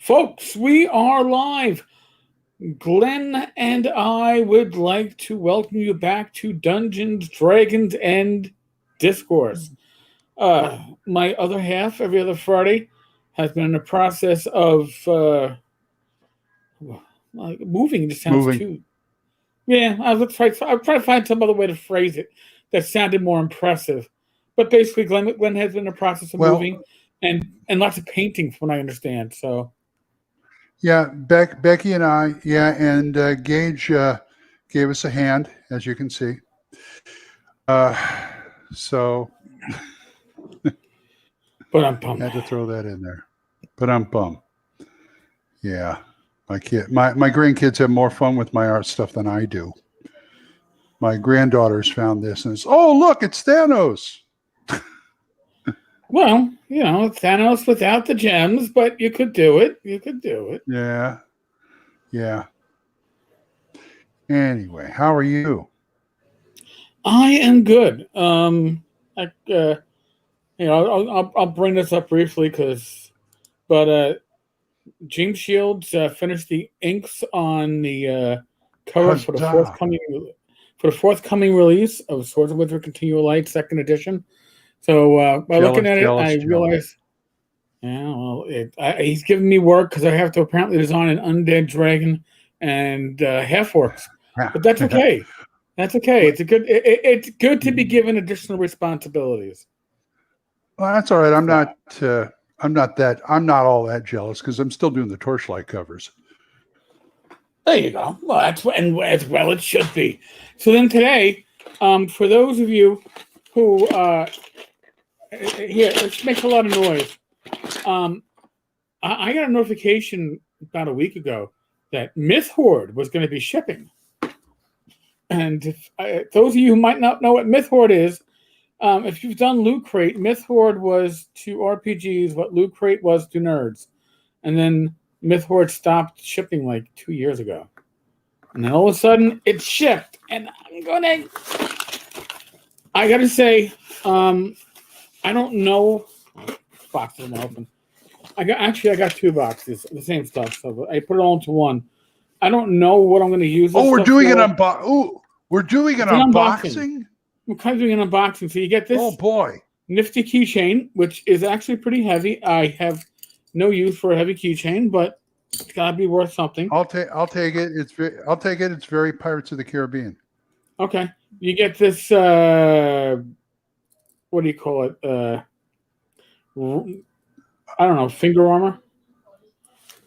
Folks, we are live. Glen and I would like to welcome you back to Dungeons, Dragons, and Discourse. My other half, every other Friday, has been in the process of moving. Just sounds Moving. too. Yeah, I'll try to find some other way to phrase it that sounded more impressive. But basically, Glen has been in the process of moving and lots of painting, from what I understand. So. Yeah, Becky and I, and Gage gave us a hand, as you can see. So But I'm bummed. Had to throw that in there. But I'm bummed. Yeah, my grandkids have more fun with my art stuff than I do. My granddaughters found this and it's, oh, look, it's Thanos. Well, Thanos without the gems, but you could do it. Yeah. Anyway, how are you? I am good. I'll bring this up briefly but James Shields finished the inks on the cover for the forthcoming release of Swords of Winter Continual Light Second Edition. So by looking at it, I realized, he's giving me work because I have to apparently design an undead dragon and half orcs, but that's okay. That's okay. It's good to be given additional responsibilities. Well, that's all right. I'm not all that jealous because I'm still doing the Torchlight covers. There you go. Well, as well it should be. So then today, for those of you who here, it makes a lot of noise. I got a notification about a week ago that Myth Horde was going to be shipping. And those of you who might not know what Myth Horde is, if you've done Loot Crate, Myth Horde was to RPGs what Loot Crate was to nerds. And then Myth Horde stopped shipping like 2 years ago. And then all of a sudden, it shipped. And I got to say, I don't know. Boxes are open. I got 2 boxes, the same stuff. So I put it all into one. I don't know what I'm going to use. We're doing an unboxing. We're doing an unboxing. We're kind of doing an unboxing. So you get this. Oh boy! Nifty keychain, which is actually pretty heavy. I have no use for a heavy keychain, but it's got to be worth something. I'll take it. It's very Pirates of the Caribbean. Okay. You get this. What do you call it? I don't know. Finger armor.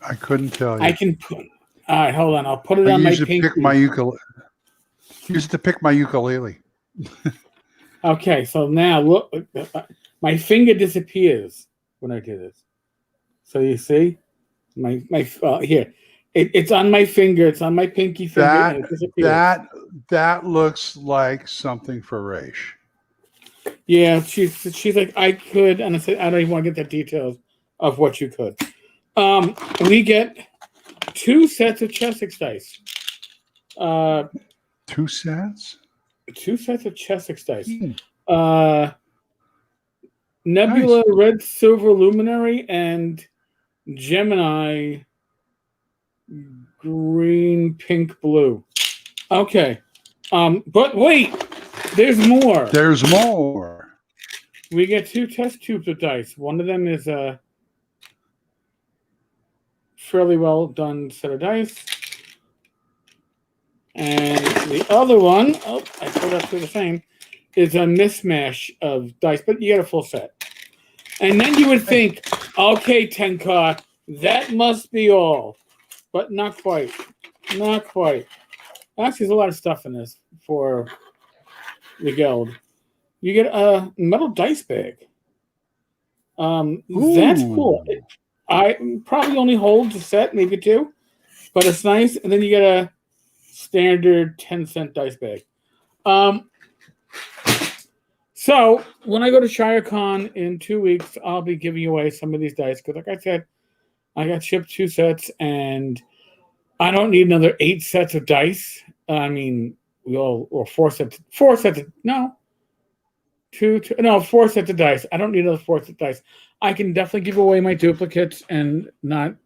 I couldn't tell you. I can put. All right, hold on. I'll put it on my pinky. Used to pick my ukulele. Okay, so now look, my finger disappears when I do this. So you see, my here, it's on my finger. It's on my pinky finger. And it disappears. That looks like something for Raish. Yeah, she's like, I could, and I said, I don't even want to get the details of what you could. We get 2 sets of Chessex dice. 2 sets? 2 sets of Chessex dice. Nebula, nice. Red, Silver, Luminary, and Gemini, Green, Pink, Blue. Okay. But wait, there's more. There's more. We get 2 test tubes of dice. One of them is a fairly well done set of dice. And the other one, I forgot to the same, is a mismatch of dice, but you get a full set. And then you would think, okay, Tenkar, that must be all. But not quite. Not quite. Actually, there's a lot of stuff in this for the guild. You get a metal dice bag. That's cool. I probably only holds a set, maybe 2, but it's nice. And then you get a standard 10-cent dice bag. So when I go to ShireCon in 2 weeks, I'll be giving away some of these dice because, like I said, I got shipped 2 sets, and I don't need another 8 sets of dice. I mean, 4 sets. 4 sets. No. 4 sets of dice. I don't need another 4 sets of dice. I can definitely give away my duplicates and not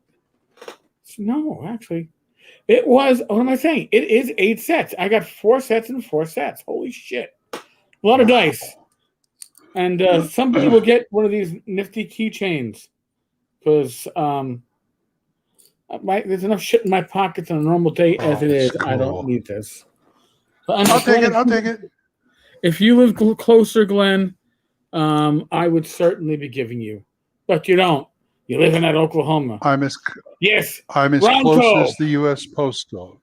No, actually, it was. What am I saying? It is 8 sets. I got 4 sets and 4 sets. Holy shit! A lot of dice. And somebody will get one of these nifty keychains because there's enough shit in my pockets on a normal day as it is. Cool. I don't need this. I'll take it. If you live closer, Glenn, I would certainly be giving you, but you don't. You live in that Oklahoma. I'm as close as the U.S. Postal.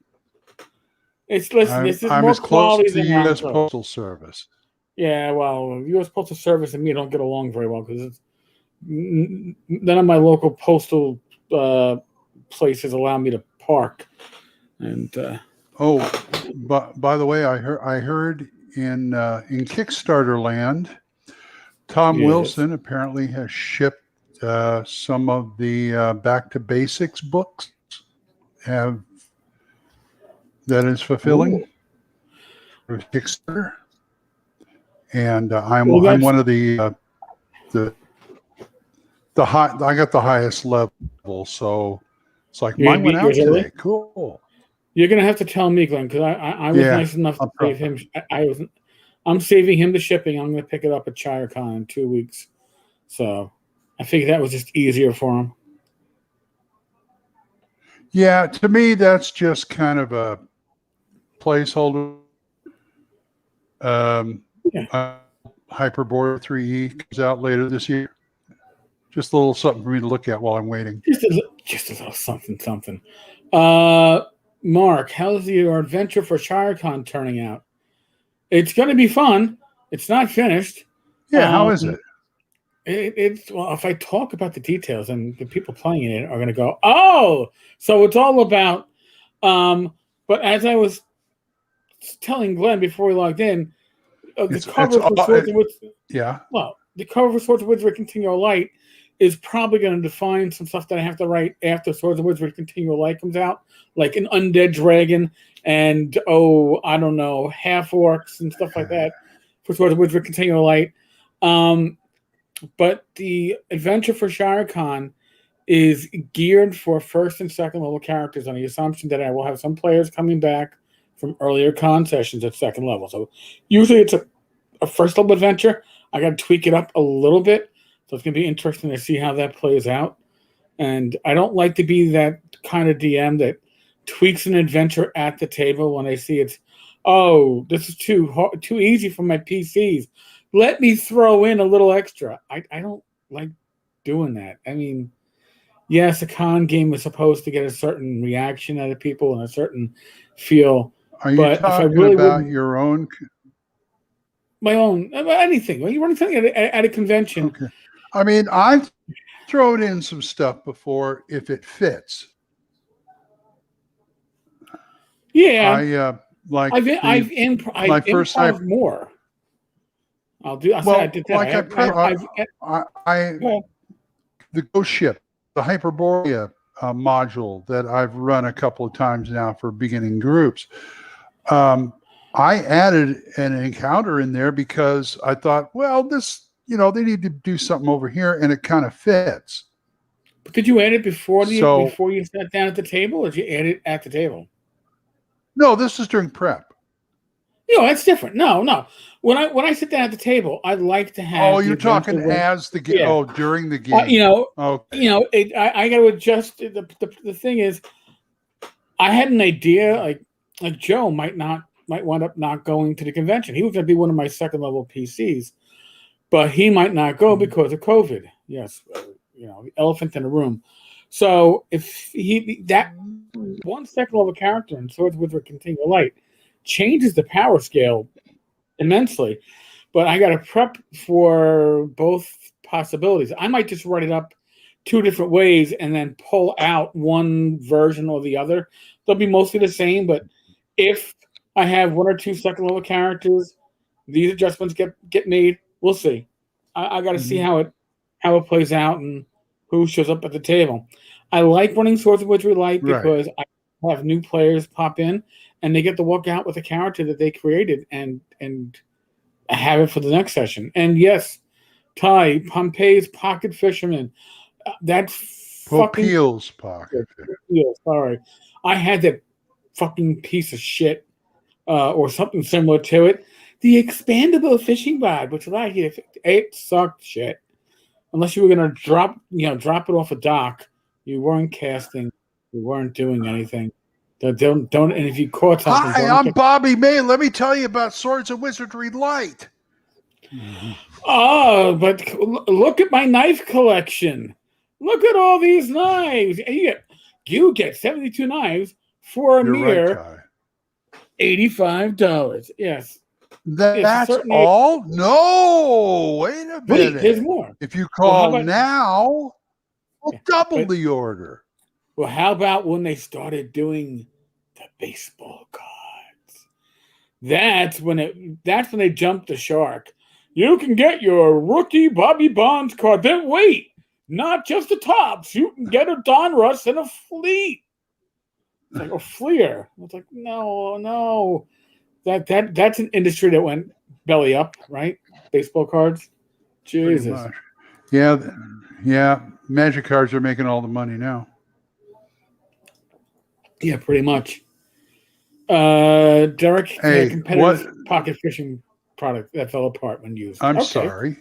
This is I'm more as close quality as the than U.S. Ronco. Postal Service. Yeah, well, U.S. Postal Service and me don't get along very well because none of my local postal places allow me to park. And but by the way, I heard in Kickstarter land, Tom Wilson apparently has shipped some of the Back to Basics books. That is fulfilling for Kickstarter. And I'm one of the high. I got the highest level, so it's like mine went out today. Cool. You're gonna have to tell me, Glenn, because I was nice enough to save him. I'm saving him the shipping. I'm gonna pick it up at ChireCon in 2 weeks, so I figured that was just easier for him. Yeah, to me that's just kind of a placeholder. Hyperboard 3E comes out later this year. Just a little something for me to look at while I'm waiting. Just a little something. Mark, how's your adventure for ChireCon turning out? It's going to be fun. It's not finished. Yeah, how is it? It's well, if I talk about the details, and the people playing it are going to go, oh, so it's all about. But as I was telling Glenn before we logged in, the cover for Swords and Wits. Yeah. Well, the cover for Swords and Wits with Continual Light is probably going to define some stuff that I have to write after Swords and Wits with Continual Light comes out, like an undead dragon and I don't know, half orcs and stuff like that for Swords and Wits with Continual Light. But the adventure for ShireCon is geared for first and second level characters on the assumption that I will have some players coming back from earlier con sessions at second level. So usually it's a first level adventure. I got to tweak it up a little bit. So it's going to be interesting to see how that plays out. And I don't like to be that kind of DM that tweaks an adventure at the table when I see it's, this is too easy for my PCs. Let me throw in a little extra. I don't like doing that. I mean, yes, a con game is supposed to get a certain reaction out of people and a certain feel. Are you talking about your own? My own, anything. When you run something at a convention. Okay. I mean, I've thrown in some stuff before if it fits. Yeah. I've improv more. I did that. The Ghost Ship, the Hyperborea module that I've run a couple of times now for beginning groups. I added an encounter in there because I thought, well, this, they need to do something over here, and it kind of fits. But did you add it before you sat down at the table, or did you add it at the table? No, this is during prep. That's different. No. When I sit down at the table, I'd like to have. Oh, you're talking as the game. Yeah. During the game. I got to adjust. The thing is, I had an idea. Like Joe might wind up not going to the convention. He was going to be one of my second level PCs, but he might not go because of COVID. Yes, the elephant in the room. So if that one second level character in Swords with Continual Light changes the power scale immensely, but I got to prep for both possibilities. I might just write it up 2 different ways and then pull out one version or the other. They'll be mostly the same, but if I have 1 or 2 second level characters, these adjustments get made. We'll see. I got to see how it plays out and who shows up at the table. I like running Swords of Which We Like because I have new players pop in and they get to walk out with a character that they created and have it for the next session. And yes, Ty, Pompey's Pocket Fisherman, that fucking Popeil's pocket. yeah, sorry. I had that fucking piece of shit, or something similar to it. The expandable fishing rod, which allowed you to, it sucked shit. Unless you were gonna drop it off a dock, you weren't casting, you weren't doing anything. Don't. And if you caught something, Hi, I'm Bobby May. Let me tell you about Swords of Wizardry Light. Oh, but look at my knife collection. Look at all these knives. And you get 72 knives for a You're mere right, Ty. $85. Yes. That's all? No, wait a minute. Wait, there's more. If you call now, we'll double the order. Well, how about when they started doing the baseball cards? That's when they jumped the shark. You can get your rookie Bobby Bonds card. Then wait, not just the tops. You can get a Donruss and a Fleet. It's like a Fleer. It's like no. That's an industry that went belly up, right? Baseball cards. Jesus. Yeah. Magic cards are making all the money now. Yeah, pretty much. Derek, hey, competitive pocket fishing product that fell apart when used. I'm sorry.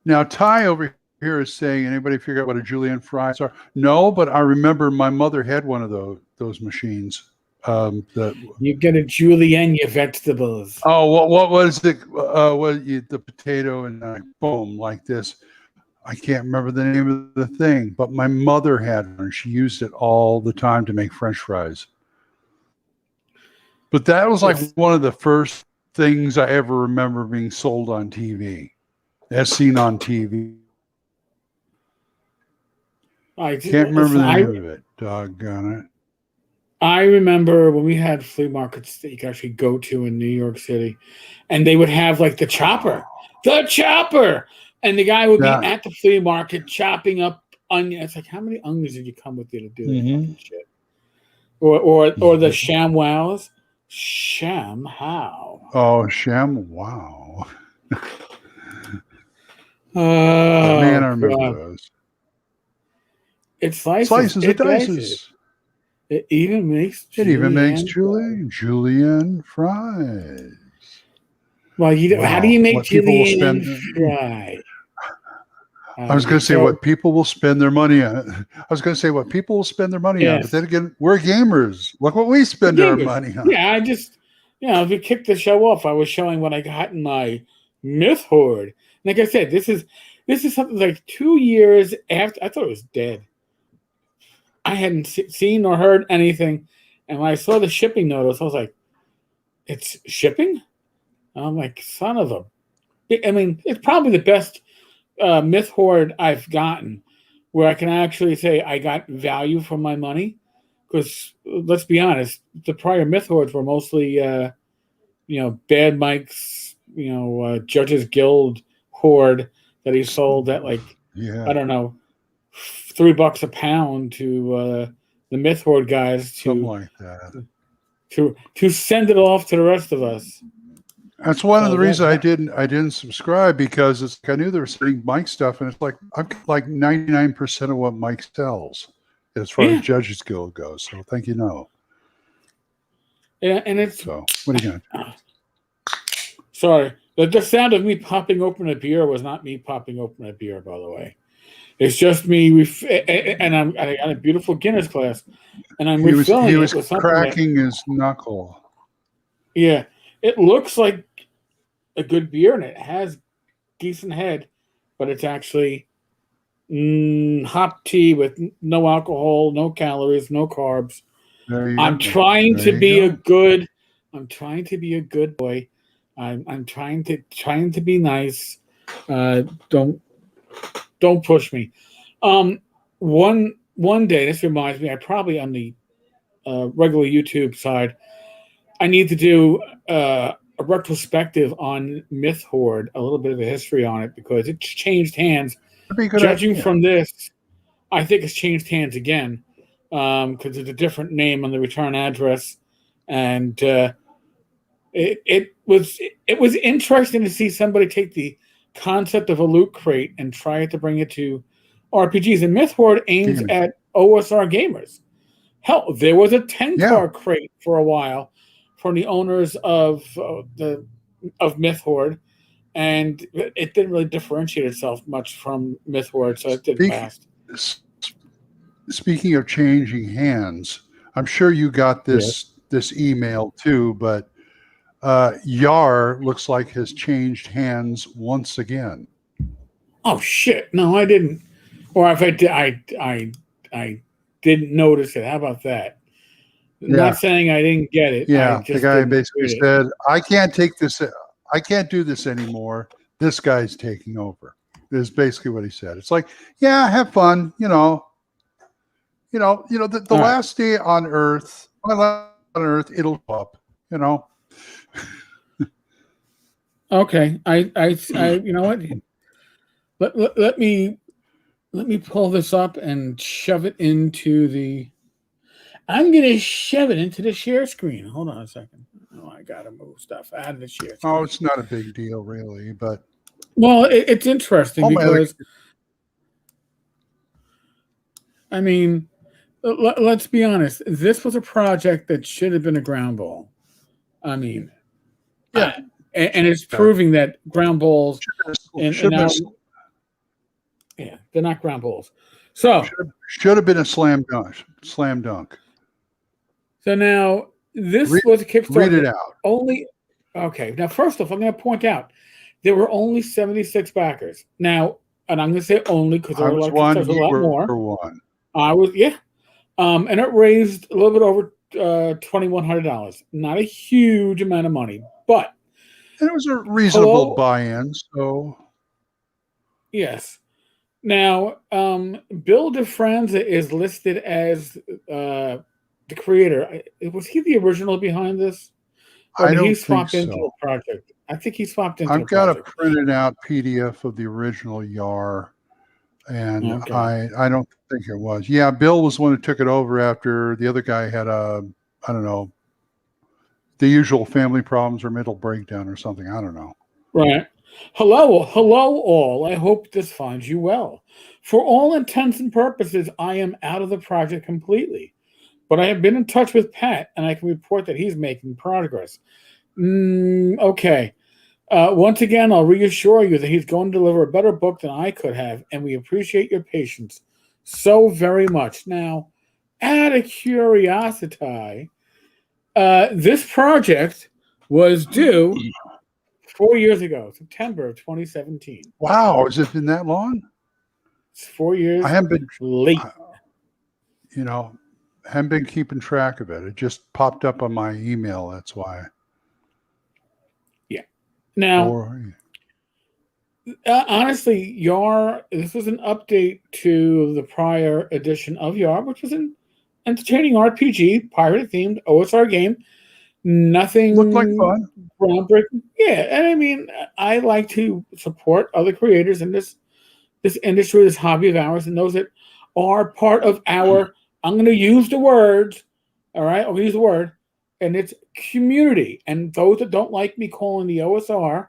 Now, Ty over here is saying, anybody figure out what a julienne fries are? No, but I remember my mother had one of those machines. You get a julienne, your vegetables. Oh, what was it? The potato and boom, like this. I can't remember the name of the thing, but my mother had one. She used it all the time to make French fries. But that was like one of the first things I ever remember being sold on TV, as seen on TV. I can't remember the name of it. Doggone it. I remember when we had flea markets that you could actually go to in New York City, and they would have like the chopper, and the guy would be at the flea market chopping up onions. It's like, how many onions did you come with you to do that fucking shit? Or the ShamWows. How? Oh, ShamWow. Oh, man, I remember those. It slices and dices. It even makes julienne fries. Well, how do you make julienne fries? I was going to say what people will spend their money on. But then again, we're gamers. Look what we spend our money on. Yeah, I just, to kick the show off, I was showing what I got in my Myth Hoard. Like I said, this is something like 2 years after. I thought it was dead. I hadn't seen or heard anything, and when I saw the shipping notice, I was like, "It's shipping?" And I'm like, "Son of a!" I mean, it's probably the best Myth Hoard I've gotten, where I can actually say I got value for my money. Because let's be honest, the prior Myth Hoards were mostly, Bad Mike's, Judges Guild hoard that he sold at I don't know, $3 a pound to the Myth Hoard guys something like that to send it off to the rest of us. That's one of the reasons I didn't subscribe, because I knew they were selling Mike stuff, and it's like I've got like 99% of what Mike sells as far as Judges Guild goes. So thank you, no. Yeah, and it's so. What are you doing? Sorry, the sound of me popping open a beer was not me popping open a beer, by the way. It's just me, and I got a beautiful Guinness glass, and I'm refilling it. He was cracking his knuckle. Yeah, it looks like a good beer, and it has decent head, but it's actually hot tea with no alcohol, no calories, no carbs. I'm trying to be a good boy. I'm trying to be nice. Don't push me. One day, this reminds me, I probably on the regular YouTube side, I need to do a retrospective on Myth Hoard, a little bit of a history on it, because it's changed hands. Judging from this, I think it's changed hands again, because it's a different name on the return address, and it was interesting to see somebody take the concept of a loot crate and try to bring it to RPGs, and Myth Horde aims Gaming. at OSR gamers. Hell, there was a Tenkar Yeah. crate for a while from the owners of Myth Horde, and it didn't really differentiate itself much from Myth Horde, so it did pass. Speaking of changing hands, I'm sure you got this email too, but Yar looks like has changed hands once again. Oh shit! No, I didn't. Or if I did, I didn't notice it. How about that? Yeah. Not saying I didn't get it. Yeah, I just the guy didn't basically read it. said, "I can't take this. I can't do this anymore. This guy's taking over." Is basically what he said. It's like, yeah, have fun. The All last day on Earth, it'll go up. Okay. I you know what? Let me pull this up and shove it into the. I'm gonna shove it into the share screen. Hold on a second. Oh, I gotta move stuff out of the share screen. Oh, it's not a big deal, really. But well, it's interesting because I mean, let's be honest. This was a project that should have been a ground ball. I mean, yeah, and it's proving that ground balls yeah, they're not ground balls. So should have been a slam dunk. So now this was a Kickstarter. Read it out. Okay. Now, first off, I'm going to point out there were only 76 backers. Now, and I'm going to say only because there were a lot more. One. I was, yeah. And it raised a little bit over $2,100. Not a huge amount of money, but it was a reasonable buy-in. So, yes. Now, Bill DeFranza is listed as the creator. Was he the original behind this? Or did he swap into the project? I think he swapped into. I've got a printed out PDF of the original Yar, and I don't think it was. Yeah, Bill was the one who took it over after the other guy had the usual family problems or mental breakdown or something. I don't know. Right. Hello all. I hope this finds you well. For all intents and purposes, I am out of the project completely. But I have been in touch with Pat, and I can report that he's making progress. Okay. Once again, I'll reassure you that he's going to deliver a better book than I could have, and we appreciate your patience so very much. Now, out of curiosity, this project was due 4 years ago, September of 2017. Wow, has it been that long? It's 4 years. I haven't been late. Haven't been keeping track of it. It just popped up on my email. That's why. Yeah. Now, honestly, Yar, this was an update to the prior edition of Yar, which was an entertaining RPG, pirate themed OSR game. Nothing looked like fun, groundbreaking. Yeah, and I mean, I like to support other creators in this industry, this hobby of ours, and those that are part of our. I'm going to use the words. All right, I'll use the word, and it's community. And those that don't like me calling the OSR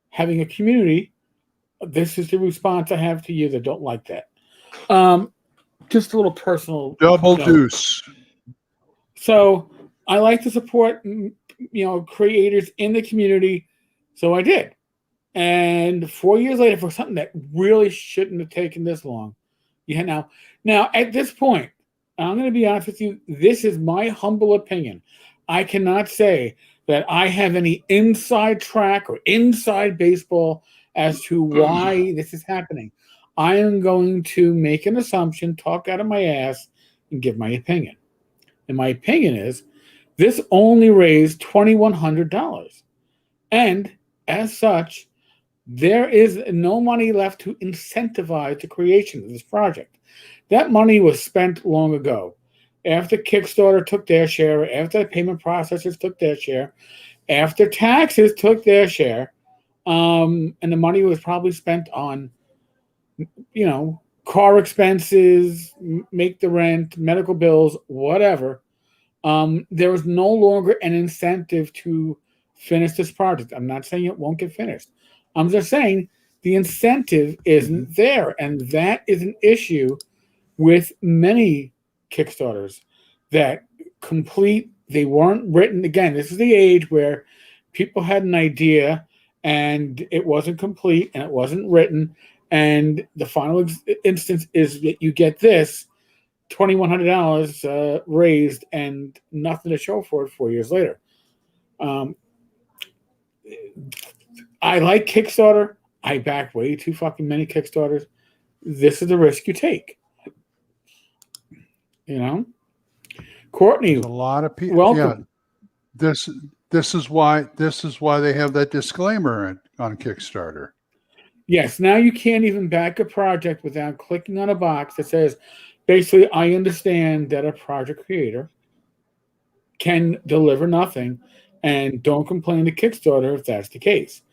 having a community, this is the response I have to you that don't like that. Just a little personal. Double deuce. So I like to support, creators in the community. So I did. And 4 years later, for something that really shouldn't have taken this long. Yeah. Now at this point, I'm going to be honest with you. This is my humble opinion. I cannot say that I have any inside track or inside baseball as to why this is happening. I am going to make an assumption, talk out of my ass, and give my opinion. And my opinion is this only raised $2,100. And as such, there is no money left to incentivize the creation of this project. That money was spent long ago. After Kickstarter took their share, after the payment processors took their share, after taxes took their share, and the money was probably spent on, car expenses, make the rent, medical bills, whatever. There was no longer an incentive to finish this project. I'm not saying it won't get finished. I'm just saying the incentive isn't there. And that is an issue with many Kickstarters that they weren't written. Again, this is the age where people had an idea and it wasn't complete and it wasn't written. And the final instance is that you get this $2,100 raised and nothing to show for it 4 years later. I like Kickstarter. I back way too fucking many Kickstarters. This is the risk you take. You know, Courtney. There's a lot of people. Welcome. Yeah, this is why they have that disclaimer on Kickstarter. Yes. Now you can't even back a project without clicking on a box that says, basically, I understand that a project creator can deliver nothing, and don't complain to Kickstarter if that's the case.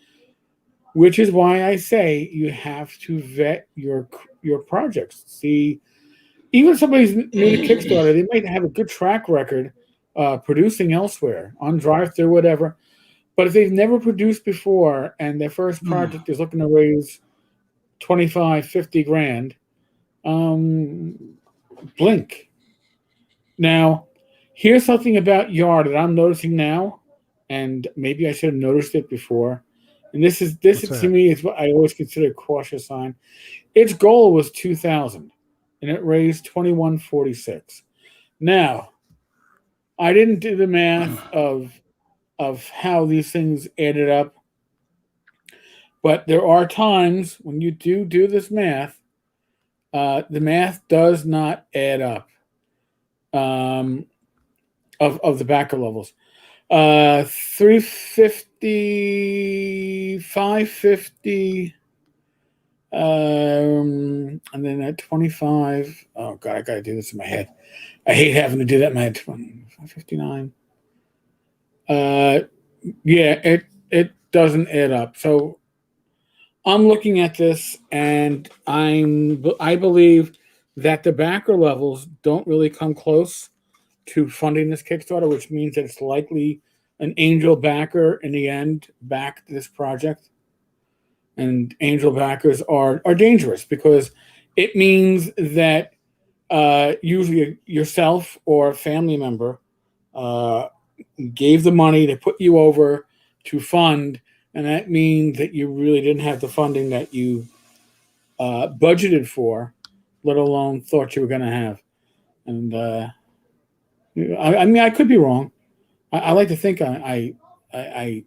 Which is why I say you have to vet your projects. See, even if somebody's new to Kickstarter, they might have a good track record producing elsewhere, on drive-through, whatever. But if they've never produced before and their first project is looking to raise 25, 50 grand, blink. Now, here's something about Yard that I'm noticing now, and maybe I should have noticed it before. And this to me is what I always consider a cautious sign. Its goal was 2,000, and it raised 2,146. Now, I didn't do the math of how these things added up, but there are times when you do this math, the math does not add up of the backer levels. 350, 550, and then at 25. Oh God, I gotta do this in my head. I hate having to do that in my head. 559. Yeah, it doesn't add up. So I'm looking at this, and I believe that the backer levels don't really come close to funding this Kickstarter, which means that it's likely an angel backer in the end backed this project. And angel backers are dangerous because it means that usually yourself or a family member gave the money to put you over to fund, and that means that you really didn't have the funding that you budgeted for, let alone thought you were going to have. And I mean, I could be wrong. I like to think I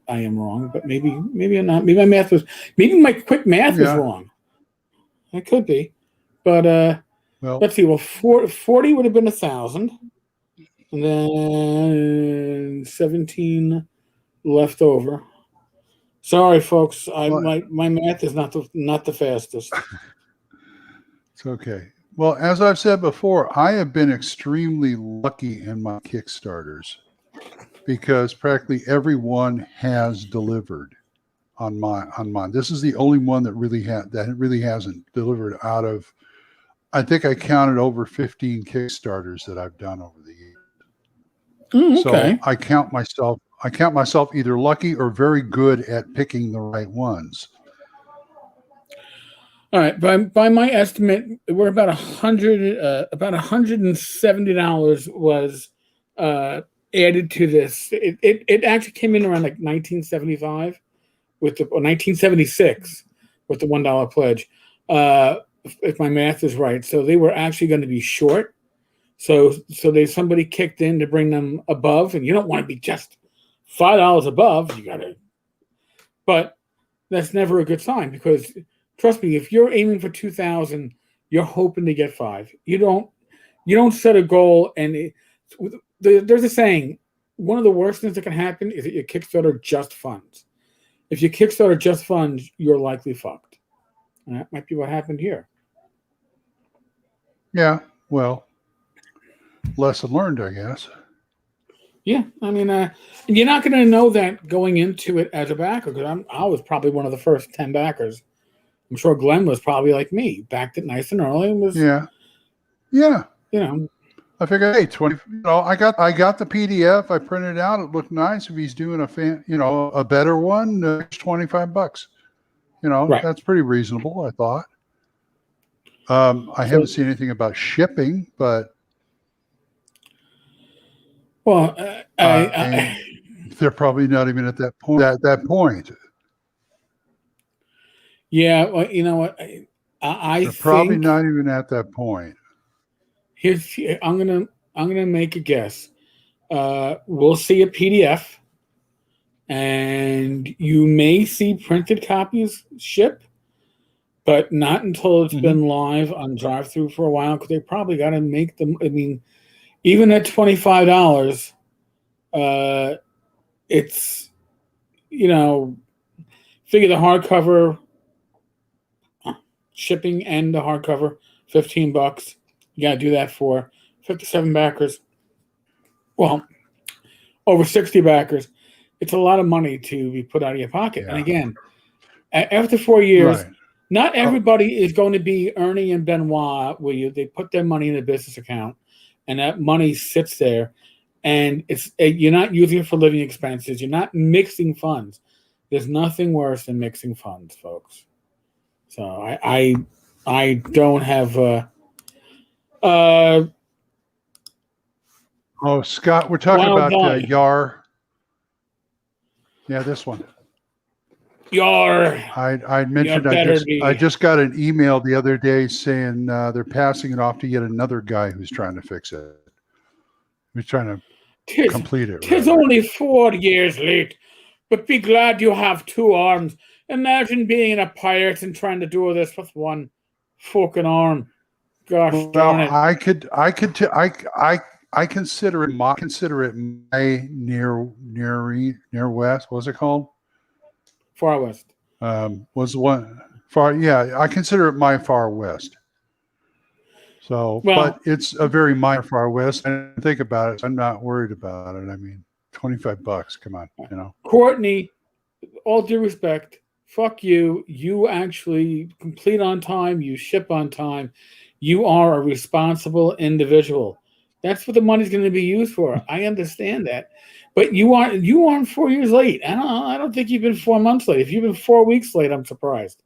am wrong, but maybe I'm not. Maybe my quick math was wrong. It could be, but well, let's see. Well, 40 would have been 1,000, and then 17 left over. Sorry, folks. My math is not the fastest. It's okay. Well, as I've said before, I have been extremely lucky in my Kickstarters because practically everyone has delivered on mine. This is the only one that really hasn't delivered out of. I think I counted over 15 Kickstarters that I've done over the years. Okay. So I count myself either lucky or very good at picking the right ones. All right, by my estimate, we're about $170 was added to this. It actually came in around like 1975 or 1976 with the $1 pledge, if my math is right. So they were actually going to be short. So somebody kicked in to bring them above, and you don't want to be just $5 above. You got to, but that's never a good sign because. Trust me, if you're aiming for 2,000, you're hoping to get 5. You don't set a goal, and there's a saying: one of the worst things that can happen is that your Kickstarter just funds. If your Kickstarter just funds, you're likely fucked. And that might be what happened here. Yeah, well, lesson learned, I guess. Yeah, I mean, you're not going to know that going into it as a backer because I was probably one of the first 10 backers. I'm sure Glen was probably like me, backed it nice and early, and was yeah. You know, I figured, hey, 20. I got the PDF. I printed it out. It looked nice. If he's doing a better one, it's $25. Right. That's pretty reasonable, I thought. I haven't seen anything about shipping, but well, they're probably not even at that point. At that point, yeah. Well, you know what? I they're probably think not even at that point. I'm gonna make a guess. We'll see a PDF, and you may see printed copies ship, but not until it's been live on drive-through for a while, because they probably got to make them. I mean, even at $25, it's figure the hardcover shipping and the hardcover, $15. You got to do that for 57 backers. Well, over 60 backers. It's a lot of money to be put out of your pocket. Yeah. And again, after 4 years, Right. not everybody is going to be Ernie and Benoit where they put their money in a business account and that money sits there and you're not using it for living expenses. You're not mixing funds. There's nothing worse than mixing funds, folks. So I don't have Oh, Scott, we're talking Wild about Guy. Yar. Yeah, this one. Yar. I mentioned I just got an email the other day saying they're passing it off to yet another guy who's trying to fix it. Who's trying to complete it. Tis only 4 years late, but be glad you have 2 arms. Imagine being a pirate and trying to do this with one fucking arm. Gosh darn it! I consider it my near west. What's it called? Far west. Was one far? Yeah, I consider it my far west. So, but it's a very minor far west. And think about it. I'm not worried about it. I mean, $25. Come on, Courtney, all due respect, fuck you. You actually complete on time. You ship on time. You are a responsible individual. That's what the money's going to be used for. I understand that, but you aren't 4 years late. I don't think you've been 4 months late. If you've been 4 weeks late, I'm surprised.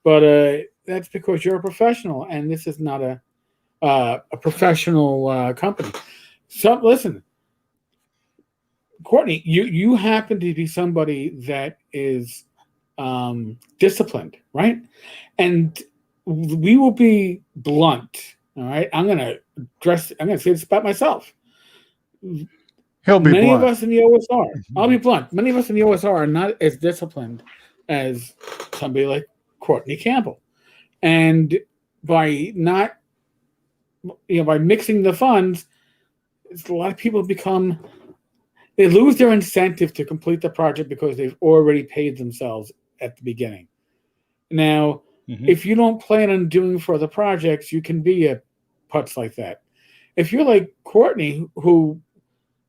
But that's because you're a professional, and this is not a professional company. So listen, Courtney, you happen to be somebody that is disciplined, right? And we will be blunt. All right, I'm gonna say this about myself. He'll be Many blunt. of us in the OSR, I'll be blunt. Many of us in the OSR are not as disciplined as somebody like Courtney Campbell, and by mixing the funds, a lot of people they lose their incentive to complete the project because they've already paid themselves at the beginning. Now, if you don't plan on doing further projects, you can be a putz like that. If you're like Courtney, who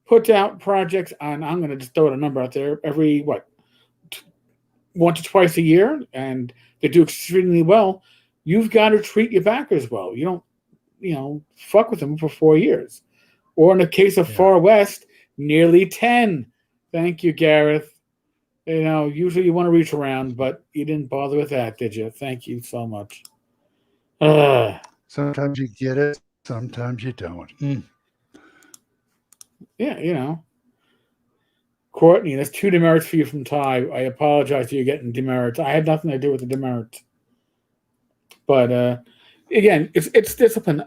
puts out projects on, I'm going to just throw a number out there, every, once or twice a year, and they do extremely well, you've got to treat your backers well. You don't, fuck with them for 4 years. Or in the case of Far West, nearly 10. Thank you, Gareth. Usually you want to reach around, but you didn't bother with that, did you? Thank you so much. Sometimes you get it, sometimes you don't. Yeah, Courtney, there's 2 demerits for you from Ty. I apologize for you getting demerits. I had nothing to do with the demerits. But again, it's discipline.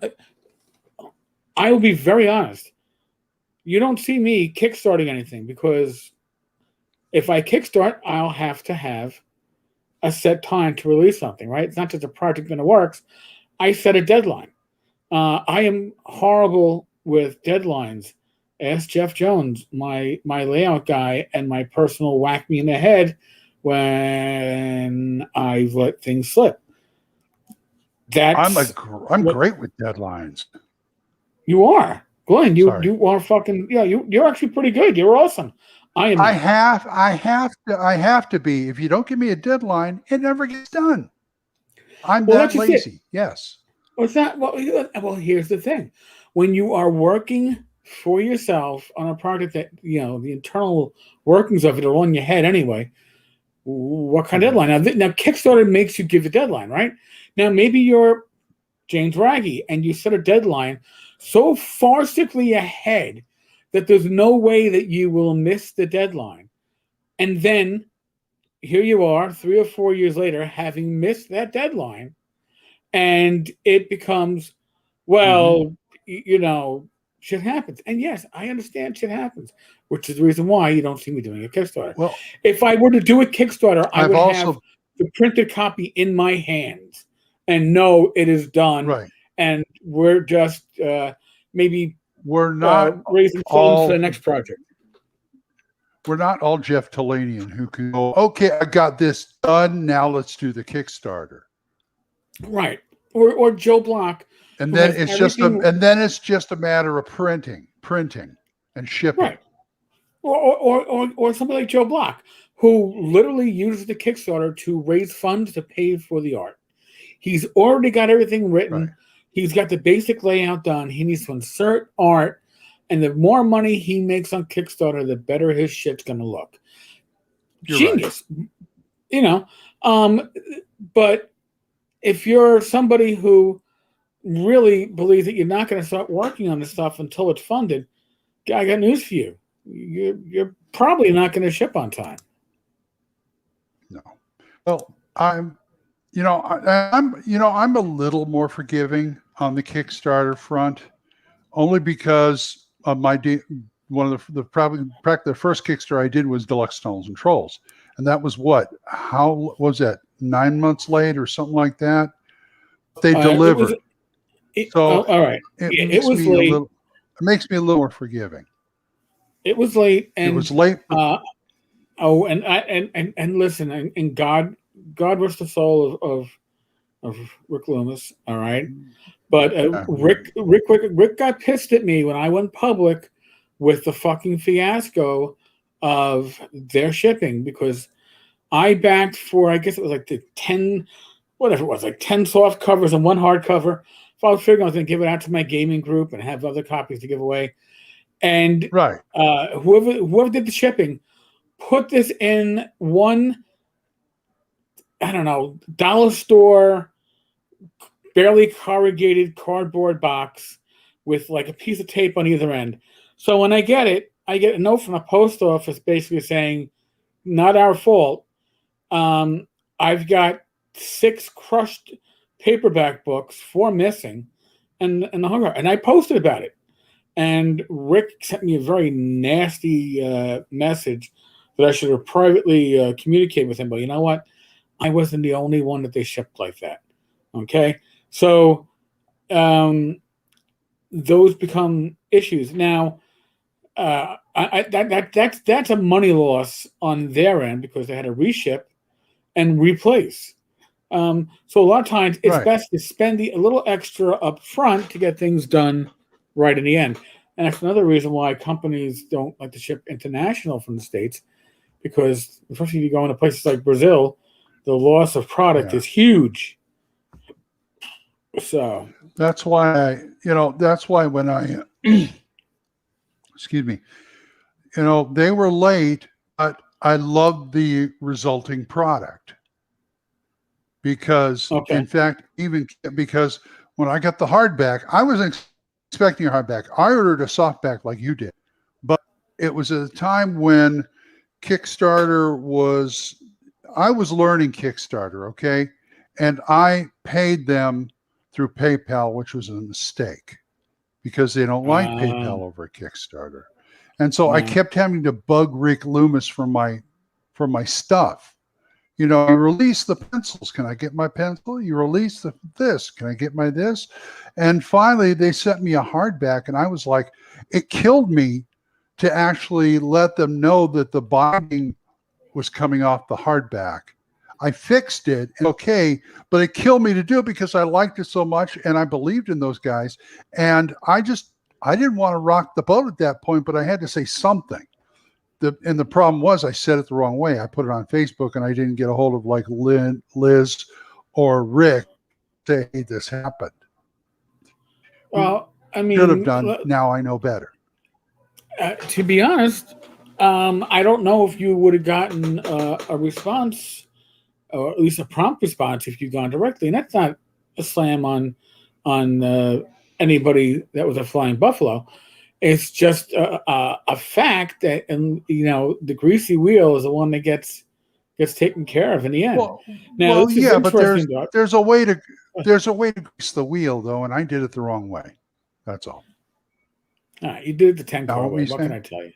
I will be very honest. You don't see me kickstarting anything because if I kickstart, I'll have to have a set time to release something, right? It's not just a project that works. I set a deadline. I am horrible with deadlines. Ask Jeff Jones, my layout guy, and my personal whack me in the head when I let things slip. I'm great with deadlines. You are, Glenn. You are fucking You're actually pretty good. You're awesome. I have to be. If you don't give me a deadline, it never gets done. I'm that lazy. Yes. Well, it's not. Well, here's the thing: when you are working for yourself on a project that the internal workings of it are on your head anyway, What kind of deadline? Now, Kickstarter makes you give a deadline, right? Now, maybe you're James Raggy and you set a deadline so farcically ahead that there's no way that you will miss the deadline. And then here you are 3 or 4 years later, having missed that deadline, and it becomes, well, shit happens. And yes, I understand shit happens, which is the reason why you don't see me doing a Kickstarter. Well, if I were to do a Kickstarter, I would also have the printed copy in my hands and know it is done. right. And we're just maybe we're not raising funds for the next project. We're not all Jeff Talanian who can go, okay, I got this done. Now let's do the Kickstarter. Right. Or Joe Block. And then it's just a matter of printing and shipping. Right. Or somebody like Joe Block, who literally uses the Kickstarter to raise funds to pay for the art. He's already got everything written. Right. He's got the basic layout done. He needs to insert art. And the more money he makes on Kickstarter, the better his shit's going to look. You're genius. Right. But if you're somebody who really believes that you're not going to start working on this stuff until it's funded, I got news for you. You're probably not going to ship on time. No. Well, I'm a little more forgiving on the Kickstarter front, only because of one of the first Kickstarter I did was Deluxe Tunnels and Trolls, and that was how was that 9 months late or something like that? They delivered. All right. It was late. It makes me a little more forgiving. It was late, and it was late. And listen, and God rest the soul of Rick Loomis. All right, but Rick got pissed at me when I went public with the fucking fiasco of their shipping, because I backed for, I guess it was like the 10, whatever it was, like 10 soft covers and 1 hardcover. So I was figuring I was going to give it out to my gaming group and have other copies to give away. And right, whoever did the shipping put this in one, I don't know, dollar store, barely corrugated cardboard box with like a piece of tape on either end. So when I get it, I get a note from the post office basically saying, not our fault. I've got 6 crushed paperback books, 4 missing, and the hunger. And I posted about it. And Rick sent me a very nasty message that I should have privately communicated with him. But you know what? I wasn't the only one that they shipped like that. Okay? So those become issues. Now, that's a money loss on their end because they had to reship and replace. So a lot of times it's best to spend a little extra up front to get things done right in the end. And that's another reason why companies don't like to ship international from the States, because especially if you go into places like Brazil, the loss of product is huge. So that's why when I excuse me, they were late, but I loved the resulting product because in fact, even because when I got the hardback, I wasn't expecting a hardback. I ordered a softback like you did, but it was at a time when Kickstarter I was learning Kickstarter, okay? And I paid them through PayPal, which was a mistake because they don't like PayPal over Kickstarter. And so I kept having to bug Rick Loomis for my stuff. You release the pencils. Can I get my pencil? You release this. Can I get my this? And finally, they sent me a hardback, and I was like, it killed me to actually let them know that the binding was coming off the hardback. I fixed it, but it killed me to do it because I liked it so much, and I believed in those guys. And I didn't want to rock the boat at that point, but I had to say something. And the problem was I said it the wrong way. I put it on Facebook, and I didn't get a hold of like Liz or Rick to say, hey, this happened. Well, I mean, should have done. Now I know better. To be honest, I don't know if you would have gotten a response, or at least a prompt response, if you'd gone directly. And that's not a slam on anybody that was a flying buffalo. It's just a fact that, and the greasy wheel is the one that gets taken care of in the end. Well, this is yeah, but interesting. there's a way to grease the wheel, though, and I did it the wrong way. That's all. All right, you did it the Tenkar way. What saying? can I tell you?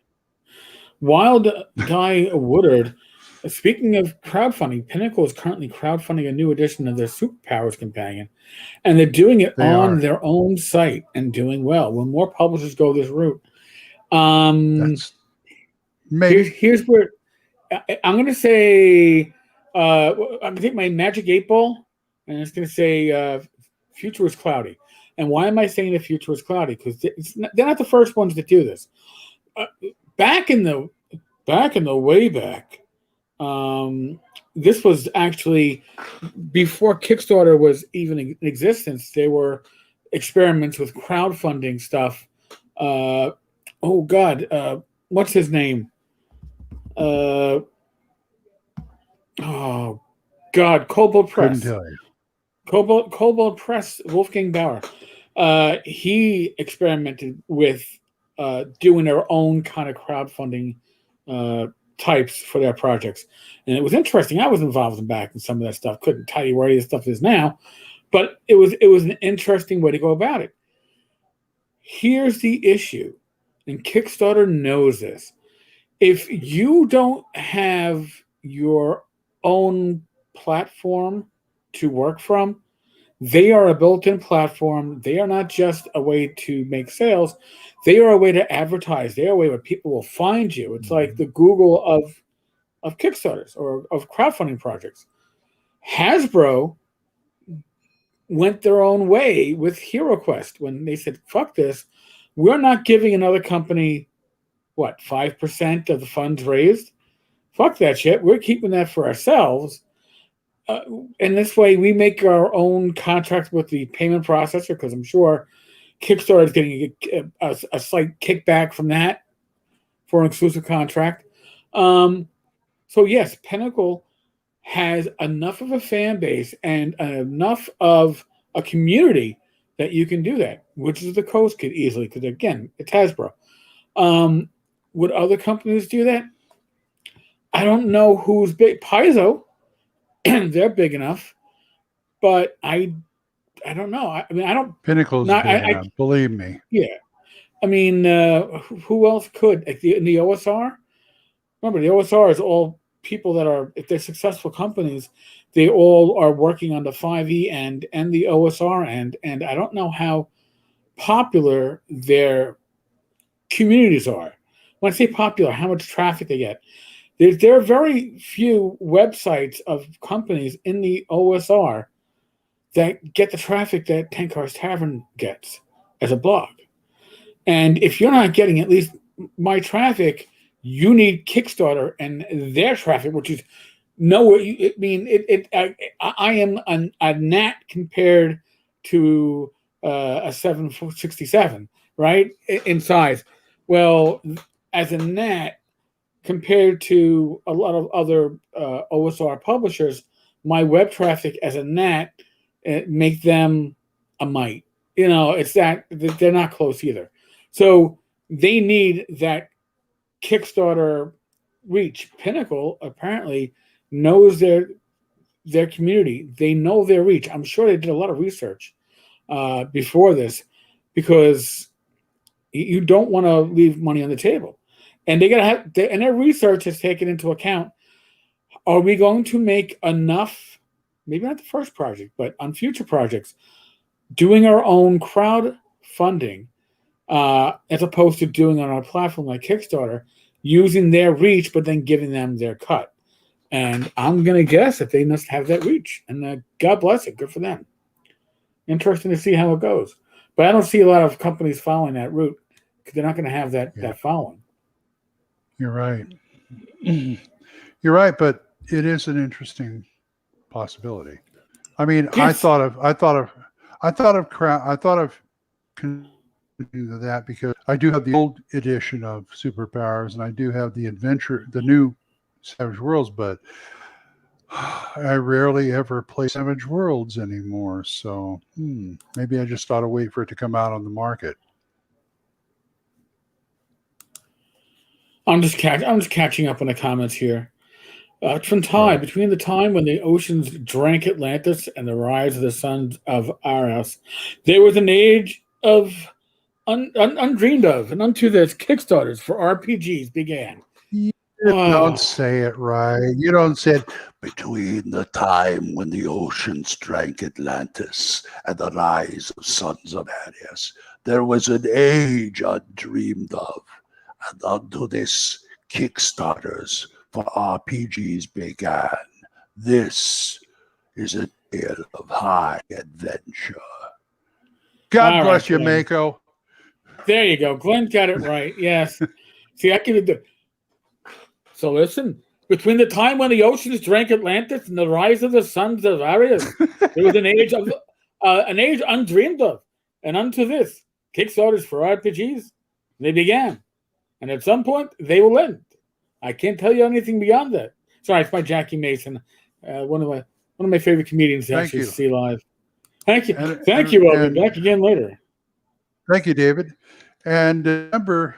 Wild Guy Woodard. Speaking of crowdfunding, Pinnacle is currently crowdfunding a new edition of their Superpowers companion, and they're doing it on their own site and doing well. When more publishers go this route, That's maybe here's where I'm going to say. I'm going to take my magic 8-ball, and it's going to say future is cloudy. And why am I saying the future is cloudy? Because they're not the first ones to do this. Back in the way back, this was actually before Kickstarter was even in existence. There were experiments with crowdfunding stuff. Oh God, what's his name? Oh God, Cobalt Press. Couldn't tell you. Cobalt Press, Wolfgang Bauer. He experimented with doing their own kind of crowdfunding types for their projects, and it was interesting. I was involved back in some of that stuff. Couldn't tell you where any of the stuff is now, but it was an interesting way to go about it. Here's the issue, and Kickstarter knows this. If you don't have your own platform to work from, they are a built-in platform. They are not just a way to make sales. They are a way to advertise. They are a way where people will find you. It's like the Google of Kickstarters or of crowdfunding projects. Hasbro went their own way with HeroQuest when they said, fuck this. We're not giving another company, 5% of the funds raised? Fuck that shit. We're keeping that for ourselves. And this way, we make our own contract with the payment processor, because I'm sure Kickstarter is getting a slight kickback from that for an exclusive contract. So yes, Pinnacle has enough of a fan base and enough of a community that you can do that, which is the Coast Kid easily, because again, it's Hasbro. Would other companies do that? I don't know who's big. Paizo, they're big enough, but I don't know. I mean, I don't. Pinnacle's big enough, believe me. Yeah, I mean, who else could? Like in the OSR? Remember, the OSR is all people that are, if they're successful companies, they all are working on the 5e and the OSR end, and I don't know how popular their communities are. When I say popular, how much traffic they get. There are very few websites of companies in the OSR that get the traffic that Tenkar's Tavern gets as a blog. And if you're not getting at least my traffic, you need Kickstarter and their traffic, which is nowhere. I am a gnat compared to a 767, right, in size. Well, as a gnat, compared to a lot of other OSR publishers, my web traffic as a gnat make them a mite. It's that they're not close either. So they need that Kickstarter reach. Pinnacle apparently knows their community. They know their reach. I'm sure they did a lot of research before this, because you don't want to leave money on the table. And they gotta have, and their research has taken into account: are we going to make enough? Maybe not the first project, but on future projects, doing our own crowdfunding, as opposed to doing on our platform like Kickstarter, using their reach, but then giving them their cut. And I'm gonna guess that they must have that reach, and God bless it, good for them. Interesting to see how it goes, but I don't see a lot of companies following that route because they're not going to have that following. You're right. You're right, but it is an interesting possibility. I mean, yes. I thought of into that because I do have the old edition of Superpowers, and I do have the new Savage Worlds, but I rarely ever play Savage Worlds anymore. So maybe I just ought to wait for it to come out on the market. I'm just catching up on the comments here. From Ty, between the time when the oceans drank Atlantis and the rise of the sons of Aras, there was an age of undreamed of, and unto this Kickstarters for RPGs began. You don't say it right. You don't say it. Between the time when the oceans drank Atlantis and the rise of sons of Ares, there was an age undreamed of, and unto this Kickstarters for RPGs began. This is a tale of high adventure. God bless you, Mako. There you go. Glenn got it right. Yes. See, I can do. So listen. Between the time when the oceans drank Atlantis and the rise of the sons of Ares, there was an age undreamed of, and unto this Kickstarters for RPGs they began, and at some point they will end. I can't tell you anything beyond that. Sorry, it's by Jackie Mason, one of my favorite comedians to actually see live. Thank you, thank you. I'll be back again later. Thank you, David. And remember,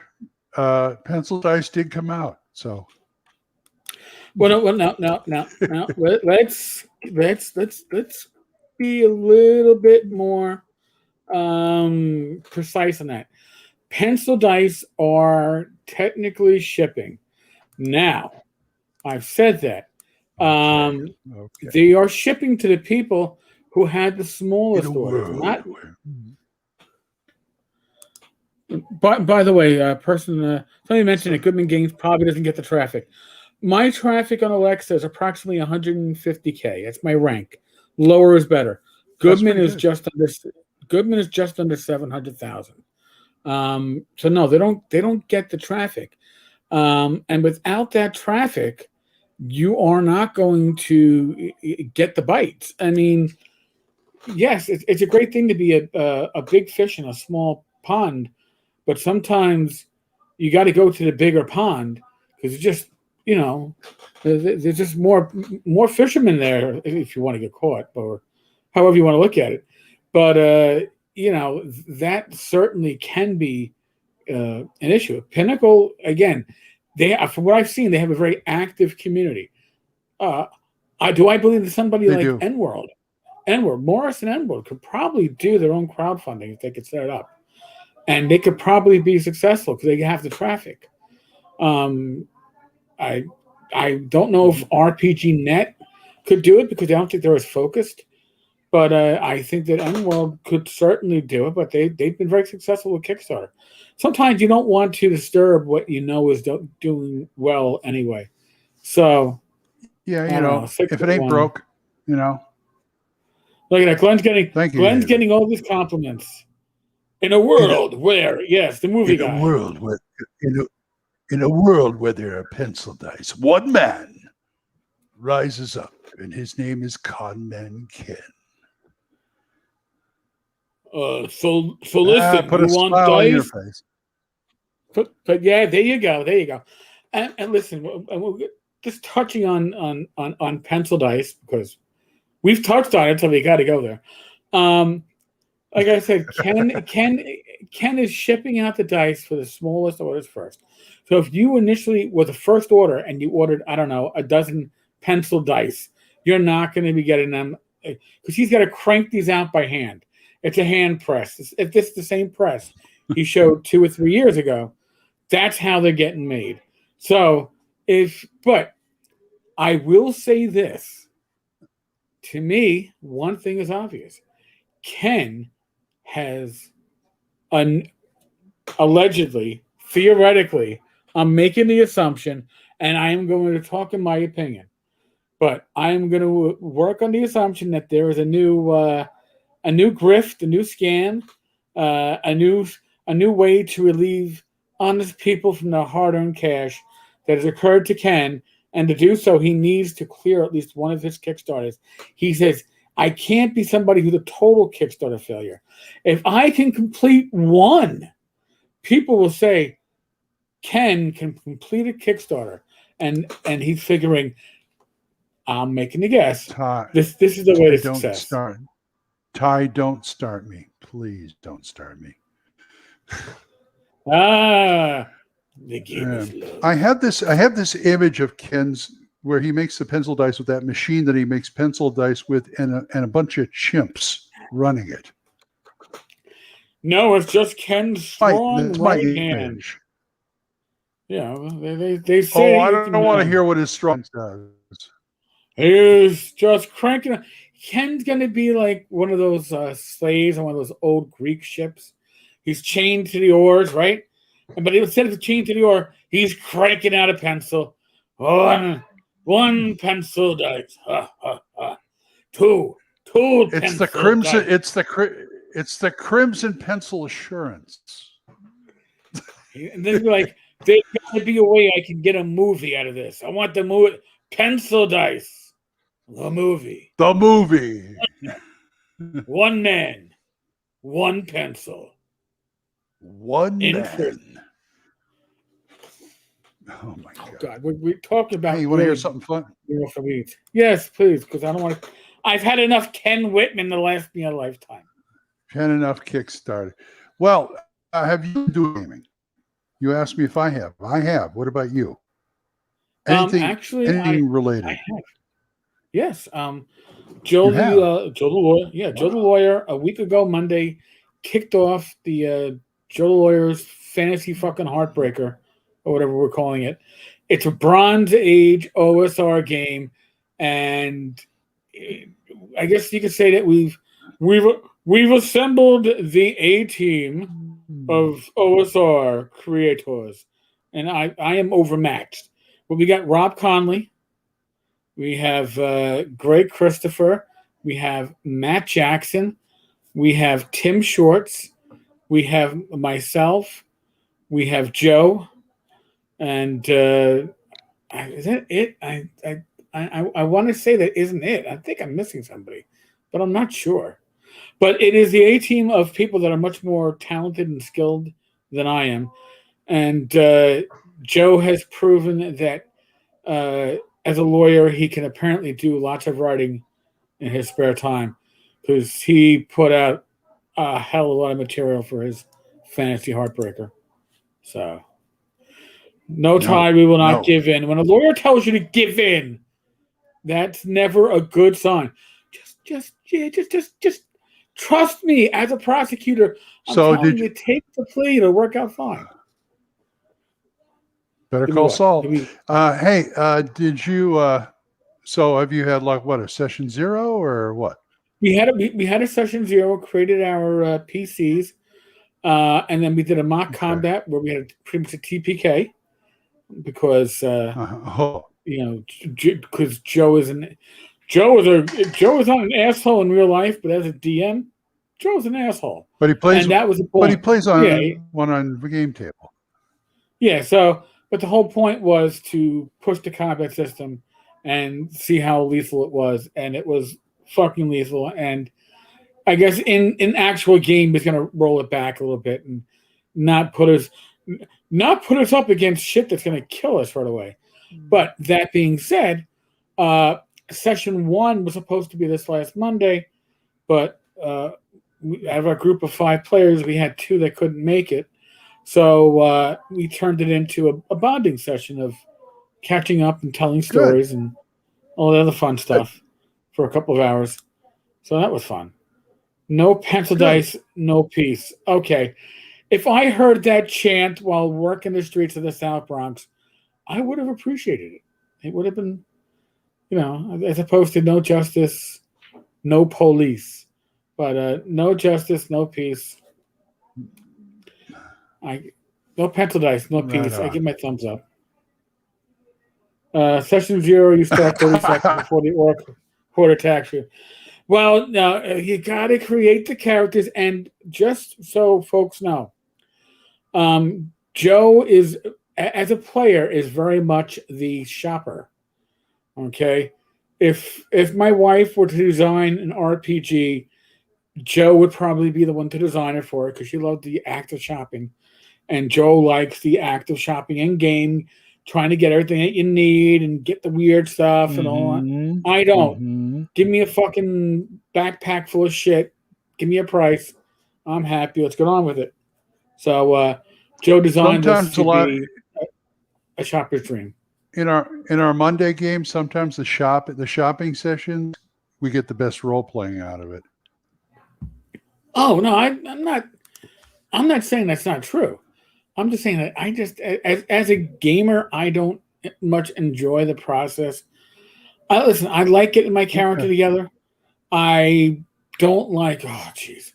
Pencil Dice did come out, so. Well, no. Let's be a little bit more precise on that. Pencil dice are technically shipping. Now, I've said that. They are shipping to the people who had the smallest orders. By the way, somebody mentioned that Goodman Games probably doesn't get the traffic. My traffic on Alexa is approximately 150K. That's my rank. Lower is better. Goodman is just under 700,000. So no, they don't get the traffic. And without that traffic, you are not going to get the bites. I mean, yes, it's a great thing to be a big fish in a small pond, but sometimes you got to go to the bigger pond because it's just, there's just more fishermen there if you want to get caught, or however you want to look at it. But that certainly can be an issue. Pinnacle, again, from what I've seen, they have a very active community. I believe that somebody like N-World, Morris and N-World could probably do their own crowdfunding if they could set it up, and they could probably be successful because they have the traffic. I don't know if RPG Net could do it because I don't think they're as focused, but I think that N-World could certainly do it. But they've been very successful with Kickstarter. Sometimes you don't want to disturb what you know is doing well anyway. So yeah, if it ain't broke, Look at that. Glenn's getting all these compliments. In a world where, yes, the movie guy. In a world where there are pencil dice, one man rises up, and his name is Conman Ken. So listen, put a want smile on your dice? face. But yeah, there you go. And listen, we're just touching on pencil dice because we've touched on it, so we got to go there. Like I said, Ken is shipping out the dice for the smallest orders first. So if you initially were the first order and you ordered, I don't know, a dozen pencil dice, you're not going to be getting them because he's got to crank these out by hand. It's a hand press. If this is the same press he showed 2 or 3 years ago, that's how they're getting made. So but I will say this. To me, one thing is obvious. Ken has allegedly, theoretically, I'm making the assumption, and I am going to talk in my opinion, but I am going to work on the assumption that there is a new grift, a new scam, a new way to relieve honest people from their hard-earned cash that has occurred to Ken, and to do so, he needs to clear at least one of his Kickstarters. He says, I can't be somebody who's a total Kickstarter failure. If I can complete one, people will say, Ken can complete a Kickstarter. And he's figuring, I'm making a guess. Ty, This is the way to don't success. start. Ty, don't start me. Please don't start me. The game is love. I have this image of Ken's where he makes the pencil dice with that machine that he makes pencil dice with, and a bunch of chimps running it. No, it's just Ken's strong That's my right hand. image. Yeah, they say. Oh, I don't want to hear what his strong does. He's just cranking. Ken's going to be like one of those slaves on one of those old Greek ships. He's chained to the oars, right? But instead of chained to the oar, he's cranking out a pencil. One pencil dice. Two It's pencil the crimson. dice. It's the crimson pencil assurance. And then be like, there's got to be a way I can get a movie out of this. I want the movie. Pencil dice. The movie. The movie. One man. One pencil. One In man. prison. Oh my God. Oh God, we talked about. Hey, you want to hear something fun? Yes, please, because I don't want to. I've had enough Ken Whitman to last me a lifetime. Had enough Kickstarter. Well, have you been doing gaming? You asked me if I have. I have. What about you? Anything? Anything related? I have. Yes. Joe the lawyer. Yeah, Joe the lawyer. A week ago Monday, kicked off the Joe the lawyer's fantasy fucking heartbreaker, or whatever we're calling it. It's a Bronze Age OSR game, and I guess you could say that we've assembled the A team of OSR creators, and I am overmatched. But we got Rob Conley, we have Greg Christopher, we have Matt Jackson, we have Tim Shorts, we have myself, we have Joe, and is that it? I want to say that isn't it. I think I'm missing somebody, but I'm not sure. But it is the A team of people that are much more talented and skilled than I am. And Joe has proven that as a lawyer, he can apparently do lots of writing in his spare time, because he put out a hell of a lot of material for his fantasy heartbreaker. So, Ty, we will not give in. When a lawyer tells you to give in, that's never a good sign. Just trust me as a prosecutor. I'm telling you, take the plea. It'll work out fine. Better call Saul. Hey, did you? So have you had like what, a session 0 or what? We had a session 0. Created our PCs, and then we did a mock combat where we had pretty much a TPK, because because Joe is not an asshole in real life, but as a DM, Joe's an asshole. But he plays. And that was the point. But he plays on the game table. Yeah. So, but the whole point was to push the combat system and see how lethal it was, and it was fucking lethal. And I guess in actual game, he's going to roll it back a little bit and not put us up against shit that's going to kill us right away. But that being said, session 1 was supposed to be this last Monday, but out of our group of 5 players, we had 2 that couldn't make it. So we turned it into a bonding session of catching up and telling stories and all the other fun stuff for a couple of hours. So that was fun. No pencil dice, no peace. Okay. If I heard that chant while working the streets of the South Bronx, I would have appreciated it. It would have been, as opposed to no justice, no police. But no justice, no peace. No pencil dice, no peace. I give my thumbs up. Session 0, you start 30 seconds before the orc attacks you. Well, now you got to create the characters, and just so folks know, Joe as a player is very much the shopper. Okay, if my wife were to design an RPG, Joe would probably be the one to design it for her because she loved the act of shopping, and Joe likes the act of shopping in game, trying to get everything that you need and get the weird stuff and all that. Mhm. I don't. Mhm. Give me a fucking backpack full of shit. Give me a price. I'm happy. Let's get on with it. So Joe designed this Sometimes a to lot be a shopper's dream. in our Monday game. Sometimes the shopping sessions, we get the best role playing out of it. Oh no, I'm not. I'm not saying that's not true. I'm just saying that I just, as a gamer, I don't much enjoy the process. Listen, I like getting my character Okay. together. I don't like. Oh, jeez,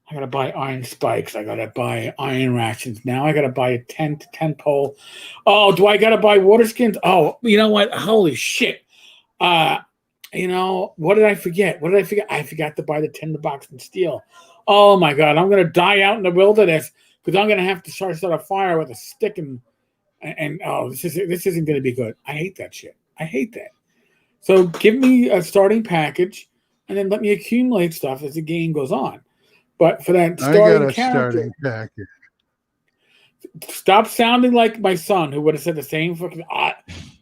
I gotta buy iron spikes. I gotta buy iron rations. Now I gotta buy a tent pole. Oh, do I gotta buy water skins? Oh, you know what? Holy shit! What did I forget? What did I forget? I forgot to buy the tinderbox and steel. Oh my god, I'm gonna die out in the wilderness because I'm gonna have to start a fire with a stick and oh, this isn't gonna be good. I hate that shit. I hate that. So give me a starting package and then let me accumulate stuff as the game goes on. But for that I got starting a character, starting package. stop sounding like my son who would have said the same fucking.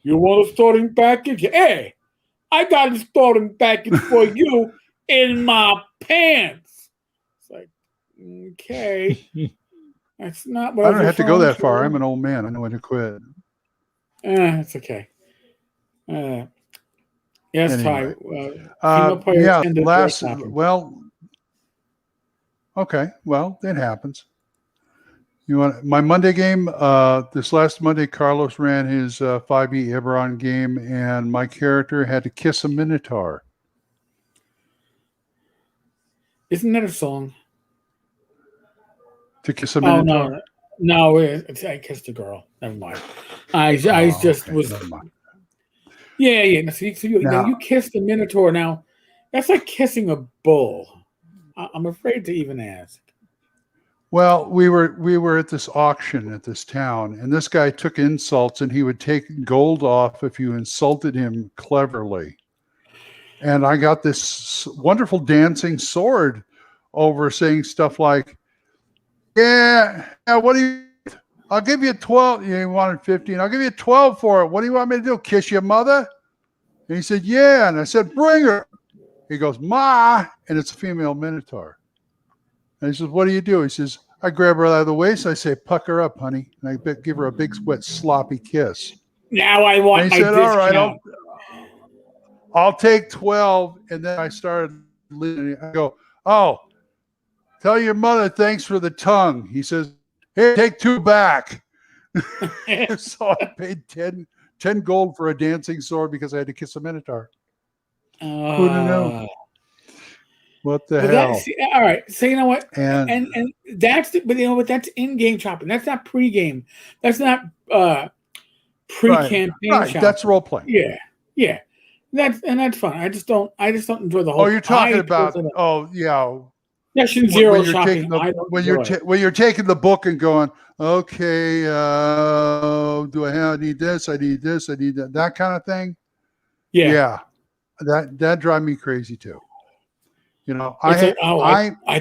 You want a starting package? Hey, I got a starting package for you in my pants. It's like, okay, that's not what I I was don't have to go referring that far. I'm an old man. I know when to quit. It's okay. Yes, Anyway. Ty. Yeah, attended last dress shopping. well, okay, well, it happens. You want my Monday game? This last Monday, Carlos ran his 5e Eberron game, and my character had to kiss a minotaur. Isn't that a song? To kiss a minotaur? Oh no, I kissed a girl. Never mind. I just okay, was. never mind. Yeah. So Now- you kissed the minotaur. Now that's like kissing a bull. I'm afraid to even ask. Well, we were at this auction at this town, and this guy took insults, and he would take gold off if you insulted him cleverly. And I got this wonderful dancing sword over saying stuff like, yeah, what do you, I'll give you 12. You wanted 15. I'll give you 12 for it. What do you want me to do? Kiss your mother? And he said, yeah. And I said, bring her. He goes, ma. And it's a female minotaur. And he says, what do you do? He says, I grab her out of the waist. I say, pucker up, honey. And I give her a big, wet, sloppy kiss. Now I want And my he said, all right, discount. I'll take 12. And then I started listening. I go, oh, tell your mother thanks for the tongue. He says, here, take 2 back. So I paid 10 gold for a dancing sword because I had to kiss a minotaur. Who'd have known? What the hell? All right. So you know what? And that's but you know what? That's in-game shopping. That's not pre-game. That's not pre-campaign shopping. That's role playing. Yeah. That's fun. I just don't enjoy the whole. Oh, you're talking about? Oh, yeah. Session zero shopping. When you're taking the book and going, okay, do I need this? I need this. I need that kind of thing. Yeah. That drives me crazy too. You know, I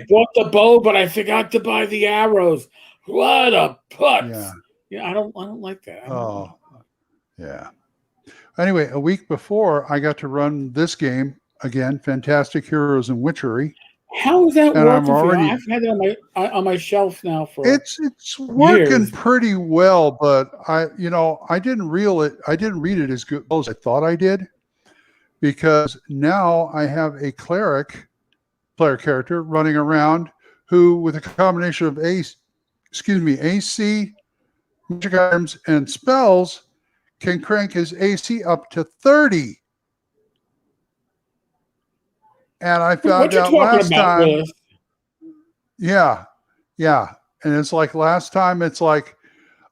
bought the bow, but I forgot to buy the arrows. What a putz! Yeah, I don't like that. Yeah. Anyway, a week before, I got to run this game again, Fantastic Heroes and Witchery. How is that working for you? I've had it on my shelf now for it's working years. Pretty well, but I didn't read it as good as I thought I did, because now I have a player character running around who, with a combination of AC, magic items, and spells, can crank his AC up to 30. And I found out last time. Yeah. And it's like last time, it's like,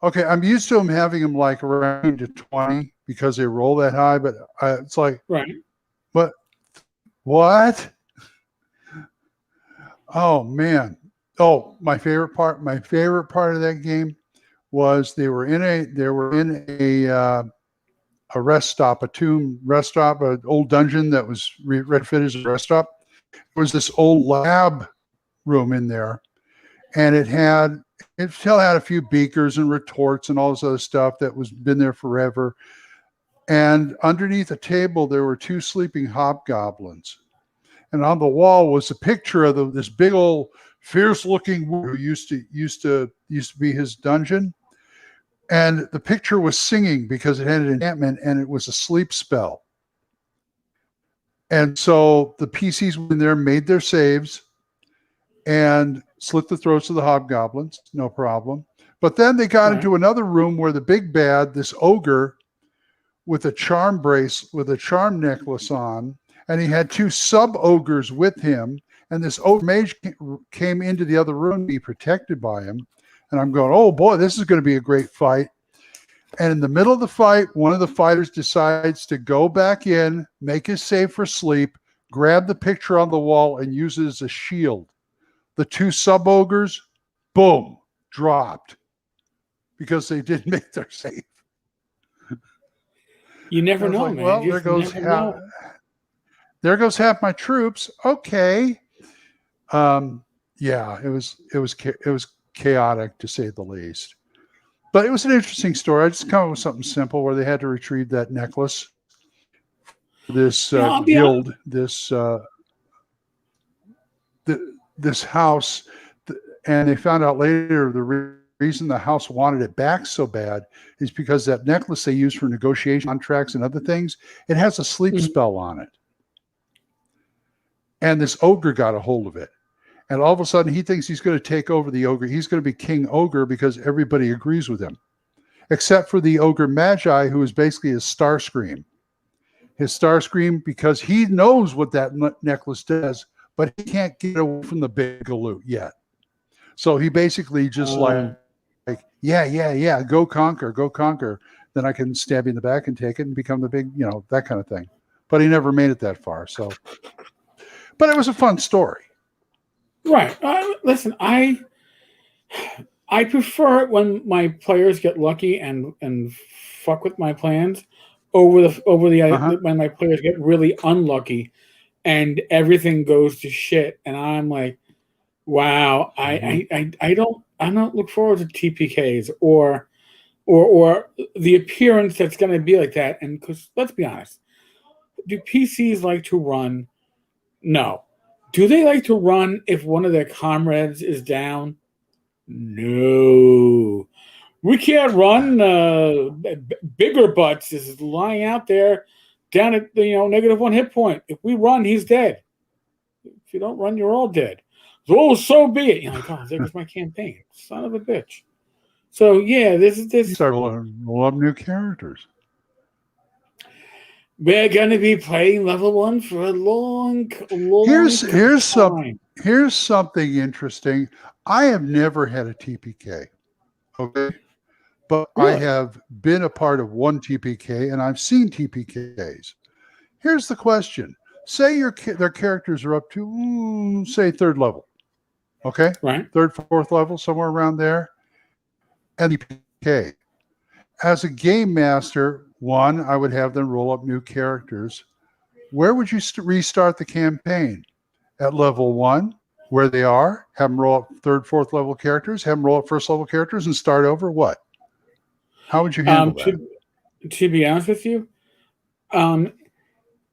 okay, I'm used to having him like around to 20 because they roll that high, but it's like, right. But what? Oh man. Oh, my favorite part of that game was they were in a rest stop, a tomb rest stop, an old dungeon that was retrofitted as a rest stop. There was this old lab room in there, and it still had a few beakers and retorts and all this other stuff that was been there forever. And underneath a table, there were 2 sleeping hobgoblins. And on the wall was a picture of this big old fierce-looking who used to be his dungeon. And the picture was singing because it had an enchantment and it was a sleep spell. And so the PCs went in there, made their saves, and slit the throats of the hobgoblins, no problem. But then they got into another room where the big bad, this ogre with a charm necklace on, and he had 2 sub-ogres with him, and this ogre mage came into the other room to be protected by him. And I'm going, oh boy, this is going to be a great fight. And in the middle of the fight, one of the fighters decides to go back in, make his save for sleep, grab the picture on the wall, and use it as a shield. The 2 sub-ogres, boom, dropped because they didn't make their save. You never know, like, man. well, there goes half my troops. Okay. Yeah, it was chaotic to say the least. But it was an interesting story. I just come up with something simple where they had to retrieve that necklace. This guild, this house, and they found out later the reason the house wanted it back so bad is because that necklace they use for negotiation contracts and other things, it has a sleep spell on it. And this ogre got a hold of it. And all of a sudden, he thinks he's going to take over the ogre. He's going to be King Ogre because everybody agrees with him, except for the ogre Magi, who is basically his Starscream. His Starscream, because he knows what that necklace does, but he can't get away from the big loot yet. So he basically just yeah, go conquer. Then I can stab you in the back and take it and become the big, that kind of thing. But he never made it that far. So, but it was a fun story. Right. Listen, I prefer it when my players get lucky and fuck with my plans over the when my players get really unlucky and everything goes to shit and I'm like, wow, I don't look forward to TPKs or the appearance that's going to be like that. And because let's be honest, do PCs like to run? No. Do they like to run if one of their comrades is down? No. We can't run. Bigger Butts is lying out there down at -1 hit point. If we run, he's dead. If you don't run, you're all dead. So be it. You're like, oh, there goes my campaign. Son of a bitch. So yeah, this. Start roll up new characters. We're gonna be playing level 1 for a long Here's time. Here's something interesting. I have never had a TPK. Okay. But really? I have been a part of one TPK and I've seen TPKs. Here's the question. Say their characters are up to, say, 3rd level. Okay? Right. 3rd, 4th level, somewhere around there. And TPK. As a game master, one, I would have them roll up new characters. Where would you restart the campaign? At level 1, where they are, have them roll up 3rd, 4th level characters, have them roll up 1st level characters and start over? What? How would you handle that? To be honest with you,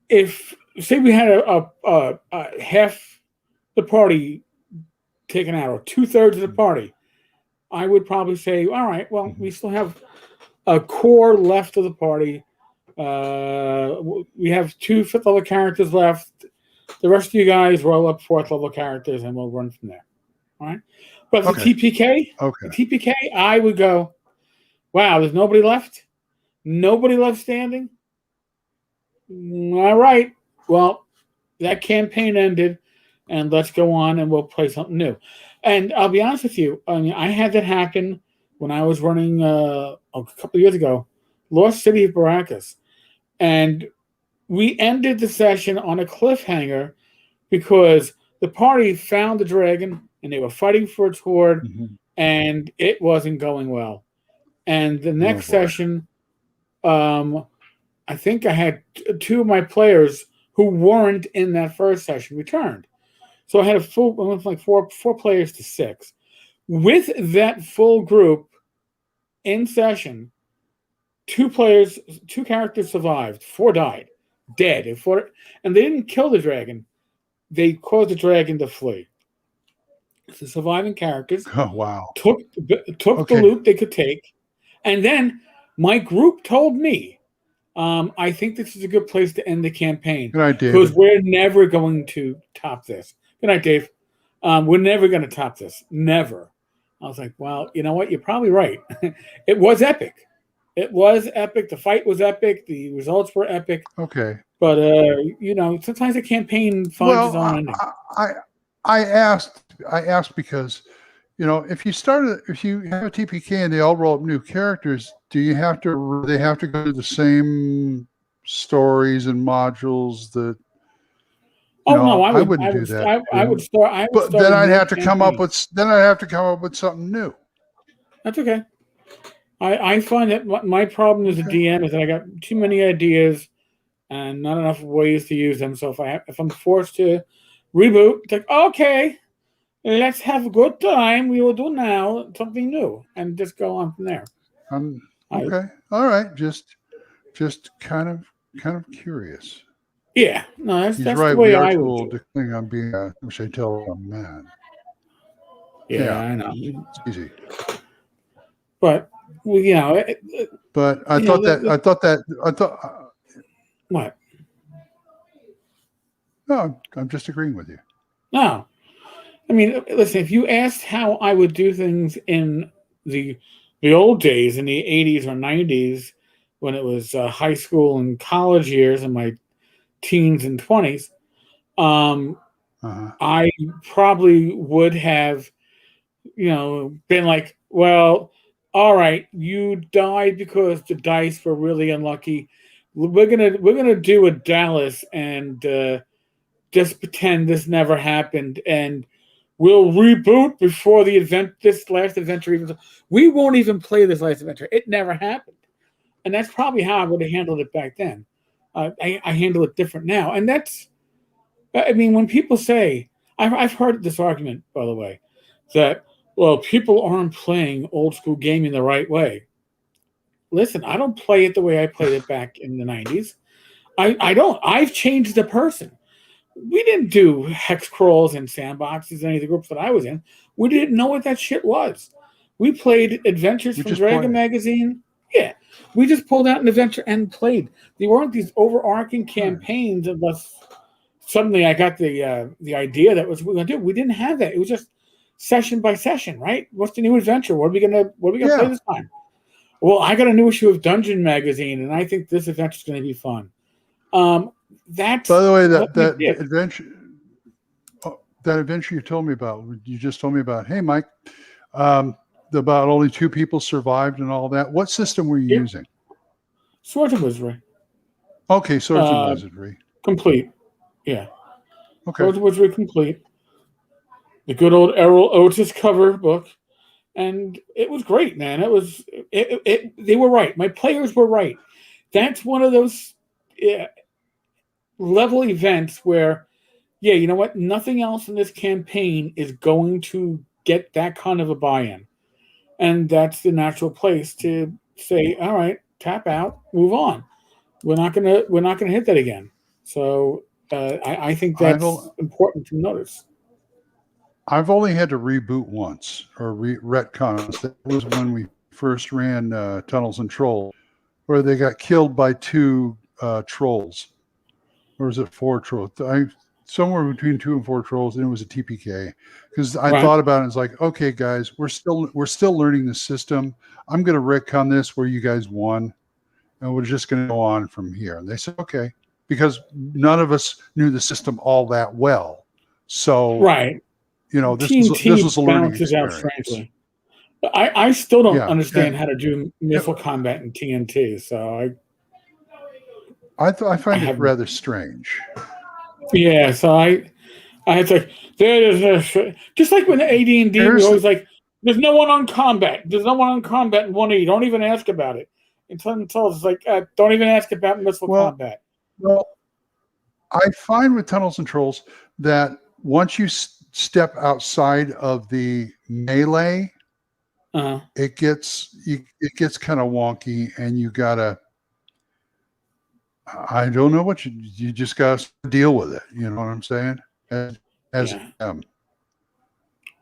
if, say we had a half the party taken out or 2/3 of the party, I would probably say, all right, well, we still have a core left of the party. We have 2 5th level characters left. The rest of you guys roll up 4th level characters and we'll run from there. All right. But the TPK, I would go, wow, there's nobody left? Nobody left standing? All right. Well, that campaign ended and let's go on and we'll play something new. And I'll be honest with you, I mean, I had that happen when I was running a couple of years ago, Lost City of Baracus. And we ended the session on a cliffhanger because the party found the dragon and they were fighting for its hoard and it wasn't going well. And the next session, I think I had two of my players who weren't in that first session returned. So I had I went from like four players to 6. With that full group in session, 2 characters survived, 4 died, dead, and they didn't kill the dragon. They caused the dragon to flee. The surviving characters Oh, wow. took the loot they could take, and then my group told me, I think this is a good place to end the campaign. Good night, because David. we're never going to top this. Good night, Dave. We're never going to top this. Never. I was like, well, you know what? You're probably right. It was epic. It was epic. The fight was epic. The results were epic. Okay. But sometimes a campaign finds its own ending. I asked because, if you have a TPK and they all roll up new characters, they have to go to the same stories and modules that? No, I wouldn't do that. I would start. But then I'd have to come up with something new. That's okay. I find that my problem as a DM is that I got too many ideas and not enough ways to use them. So if I'm forced to reboot, it's like, okay, let's have a good time. We will do now something new and just go on from there. Okay. All right. Just kind of curious. Yeah. No, that's right. the way I would do. I'm being which I tell I'm mad. Yeah, I know. It's easy. But but I thought what? No, I'm just agreeing with you. No. I mean, listen, if you asked how I would do things in the old days, in the 80s or 90s, when it was high school and college years and my teens and 20s, I probably would have, been like, well, all right, you died because the dice were really unlucky. We're gonna do a Dallas and just pretend this never happened, and we'll reboot before this last adventure even. We won't even play this last adventure. It never happened, and that's probably how I would have handled it back then. I handle it different now, and when people say, I've heard this argument, by the way, that people aren't playing old school gaming the right way. Listen, I don't play it the way I played it back in the 90s. I don't. I've changed the person. We didn't do hex crawls and sandboxes in any of the groups that I was in. We didn't know what that shit was. We played adventures from Dragon Magazine. Yeah. We just pulled out an adventure and played. There weren't these overarching campaigns unless suddenly I got the idea that was what we're gonna do. We didn't have that. It was just session by session, right? What's the new adventure? What are we gonna play this time? Well, I got a new issue of Dungeon Magazine, and I think this adventure is going to be fun. That's by the way, that adventure you told me about. You just told me about. Hey, Mike, about only 2 people survived and all that. What system were you using? Swords and Wizardry. Okay, Swords and Wizardry. Complete. Yeah. Okay. Swords and Wizardry complete. The good old Errol Otis cover book. And it was great, man. They were right. My players were right. That's one of those level events where, you know what? Nothing else in this campaign is going to get that kind of a buy-in. And that's the natural place to say, all right, tap out, move on. We're not gonna hit that again. So I think that's important to notice. I've only had to reboot once or retcon. That was when we first ran Tunnels and Trolls, where they got killed by 2 trolls. Or was it 4 trolls? Somewhere between 2 and 4 trolls, and it was a TPK. Because I thought about it, it's like, okay, guys, we're still learning the system. I'm going to retcon this where you guys won, and we're just going to go on from here. And they said, okay, because none of us knew the system all that well. So right. This was a learning experience. Out strangely. I still don't understand how to do missile combat in TNT. So I find it rather strange. Yeah, so I had to. Just like when the AD&D, we always like, there's no one on combat. There's no one on combat in 1E. Don't even ask about it. It's like, don't even ask about missile combat. Well, I find with Tunnels and Trolls that once you step outside of the melee, it gets kind of wonky, and you gotta. I don't know what you just gotta deal with it. You know what I'm saying? I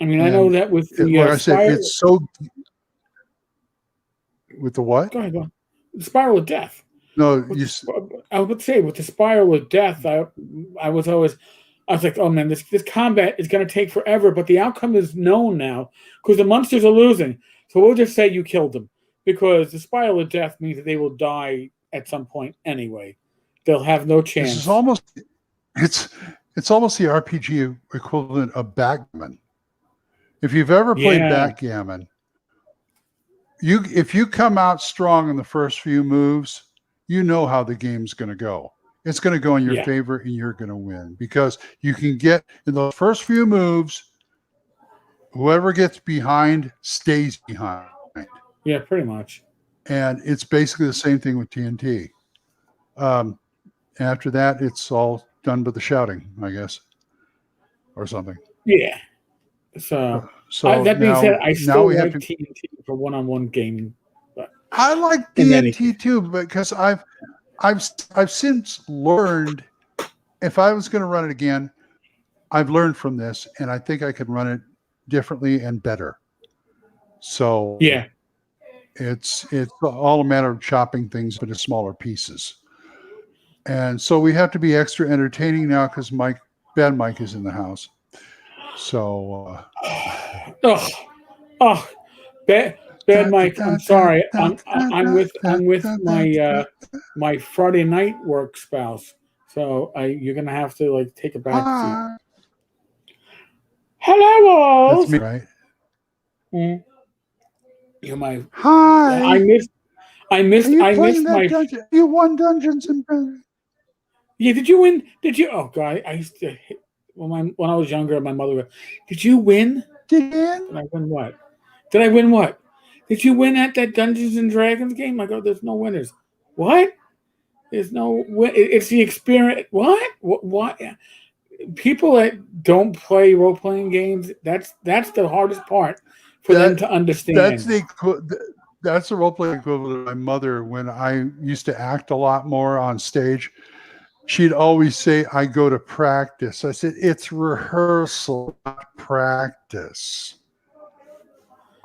mean, I know that with the like I said, it's so. With the what? Go ahead. The Spiral of Death. No, I would say with the Spiral of Death, I was like, oh man, this combat is going to take forever, but the outcome is known now because the monsters are losing. So we'll just say you killed them because the Spiral of Death means that they will die at some point anyway. They'll have no chance. This is almost it's almost the RPG equivalent of backgammon. If you've ever played backgammon, if you come out strong in the first few moves, you know how the game's going to go. It's going to go in your favor, and you're going to win because you can get in the first few moves. Whoever gets behind stays behind. Yeah, pretty much. And it's basically the same thing with TNT. After that, it's all done with the shouting, I guess, or something. Yeah. So that being said, I still like TNT for one-on-one gaming. But I like TNT too, because I've since learned. If I was going to run it again, I've learned from this, and I think I could run it differently and better. So yeah, it's all a matter of chopping things into smaller pieces. And so we have to be extra entertaining now because Bad Mike is in the house. So, Bad Mike. I'm sorry. I'm with my Friday night work spouse. So you're gonna have to like take a back seat. Hello, that's me, right? You're my hi. I missed my. Dungeon? You won Dungeons and Dragons. Yeah, did you win? Did you? Oh God, I used to. When I was younger, my mother would, did you win? Did I win what? Did I win what? Did you win at that Dungeons and Dragons game? I go, there's no winners. What? There's no win. It's the experience. What? People that don't play role-playing games, that's the hardest part for them to understand. That's the role-playing equivalent of my mother when I used to act a lot more on stage. She'd always say, I go to practice. I said, it's rehearsal, not practice.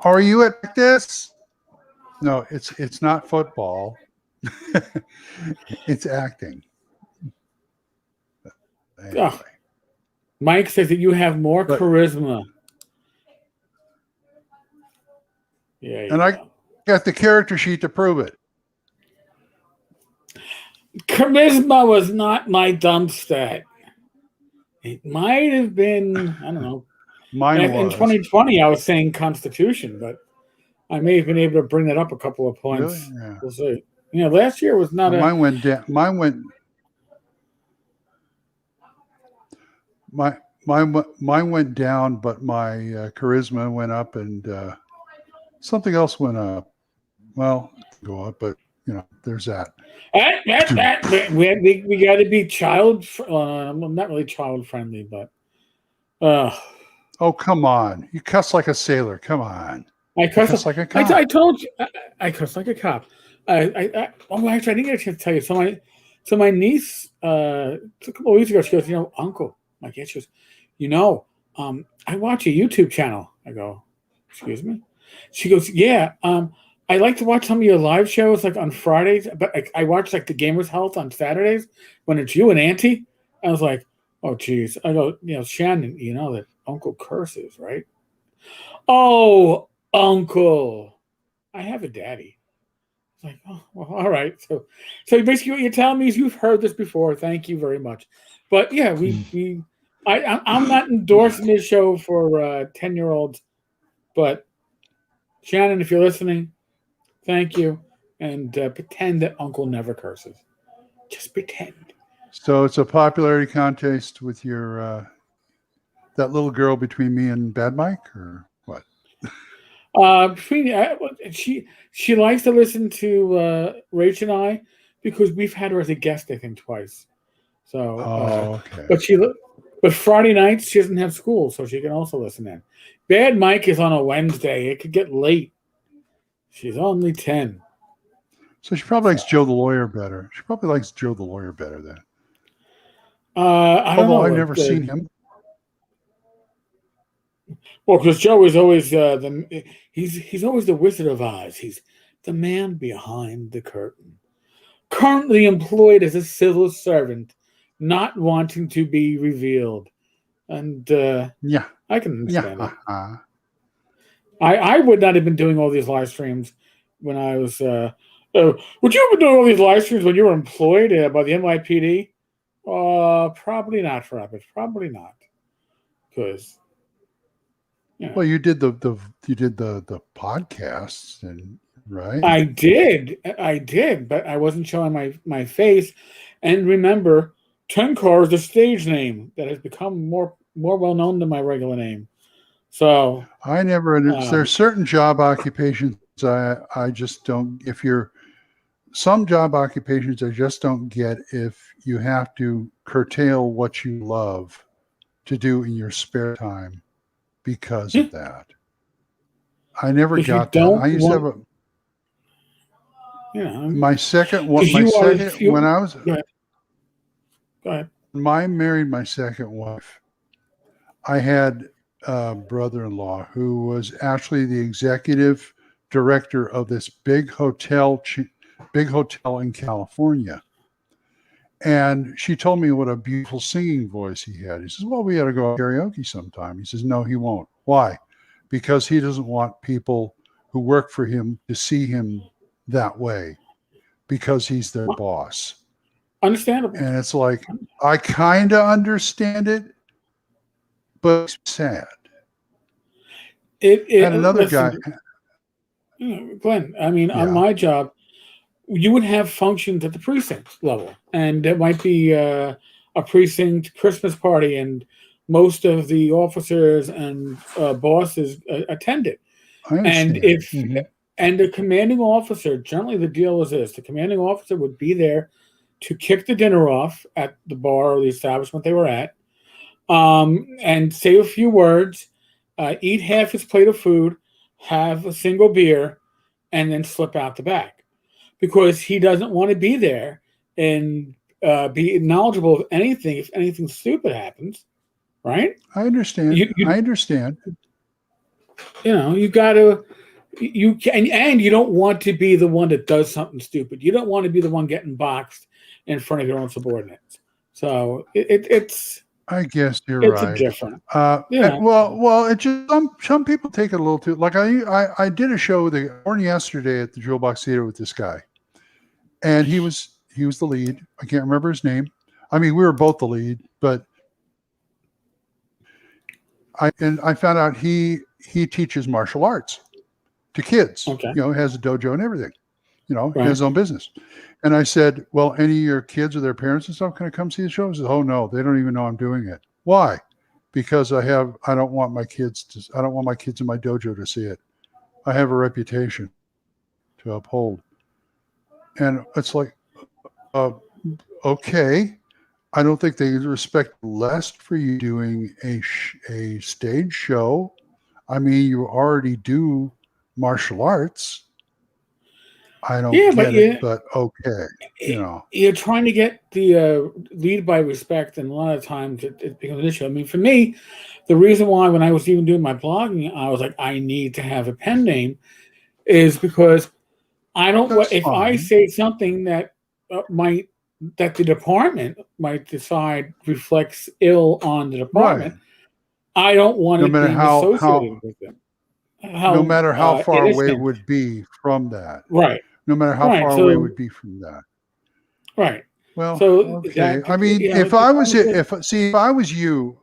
Are you at practice? No, it's not football. It's acting. Anyway. Oh, Mike says that you have more charisma. Yeah, and I got the character sheet to prove it. Charisma was not my dump stat. It might have been, I don't know. In 2020, I was saying Constitution, but I may have been able to bring that up a couple of points. Really? Yeah. We'll see. Last year was not mine went down. Mine went down, but my charisma went up, and something else went up. Well, go up, but there's that. We got to be not really child friendly, but. Oh, come on! You cuss like a sailor. Come on! I cuss like a cop. I told you, I cuss like a cop. Actually, I didn't get a chance to tell you. So my niece, a couple of weeks ago, she goes, Uncle, my kid, she goes, I watch a YouTube channel. I go, excuse me? She goes, yeah, I like to watch some of your live shows like on Fridays, but I watch like the Gamers Health on Saturdays when it's you and Auntie. I was like, oh, geez. I go, Shannon, you know that Uncle curses, right? Oh, Uncle, I have a daddy. It's like, oh, well, all right. So basically what you're telling me is you've heard this before. Thank you very much. But yeah, I'm not endorsing this show for 10-year-olds, but Shannon, if you're listening, thank you. And pretend that Uncle never curses. Just pretend. So it's a popularity contest with your that little girl between me and Bad Mike, or what? Between she likes to listen to Rach and I because we've had her as a guest, I think, twice. So, Okay. but Friday nights she doesn't have school, so she can also listen in. Bad Mike is on a Wednesday. It could get late. She's only 10. So she probably likes Joe the lawyer better. She probably likes Joe the lawyer better then. I don't Although know. I've never seen him. Well, because Joe is always he's always the Wizard of Oz. He's the man behind the curtain, currently employed as a civil servant, not wanting to be revealed. And Yeah. I can understand it. Uh-huh. I would not have been doing all these live streams when I was. Would you have been doing all these live streams when you were employed by the NYPD? Probably not, Robert. Probably not, because. Well, you did the podcasts, and right? I did, but I wasn't showing my face. And remember, Tenkar is a stage name that has become more well known than my regular name. So I never. There's certain job occupations I just don't. Some job occupations I just don't get if you have to curtail what you love to do in your spare time because of that. I never got that. I used to have my second one. When I was go ahead. When I married my second wife, I had a brother-in-law who was actually the executive director of this big hotel in California. And she told me what a beautiful singing voice he had. He says, well, we ought to go karaoke sometime. He says, no, he won't. Why? Because he doesn't want people who work for him to see him that way because he's their boss. Understandable. And it's like, I kind of understand but it's sad. And another guy. Glenn, I mean, on my job, you would have functions at the precinct level, and there might be a precinct Christmas party, and most of the officers and bosses attend it. And and the commanding officer, generally the deal is this: the commanding officer would be there to kick the dinner off at the bar or the establishment they were at, and say a few words, eat half his plate of food, have a single beer, and then slip out the back. Because he doesn't want to be there and be knowledgeable of anything if anything stupid happens, right? I understand. I understand. You got to, and you don't want to be the one that does something stupid. You don't want to be the one getting boxed in front of your own subordinates. So it's. I guess you're right. It's different. Well, it just some people take it a little too. Like I did a show with yesterday at the Jewel Box Theater with this guy, and he was the lead. I can't remember his name. I mean, we were both the lead, but I found out he teaches martial arts to kids. Okay. Has a dojo and everything. He has his own business. And I said, well, any of your kids or their parents and stuff, can I come see the show? He said, oh no, they don't even know I'm doing it. Why? Because I don't want my kids in my dojo to see it. I have a reputation to uphold. And it's like, okay. I don't think they respect less for you doing a stage show. I mean, you already do martial arts. I don't get it, but okay. You're trying to get the lead by respect, and a lot of times it becomes an issue. I mean, for me, the reason why when I was even doing my blogging, I was like, I need to have a pen name, is because I don't. If I say something that that the department might decide reflects ill on the department, I don't want to be associated with them. No matter how far away it would be from that. Right. No matter how far away it would be from that. Right. Well, okay. I mean, if I was you,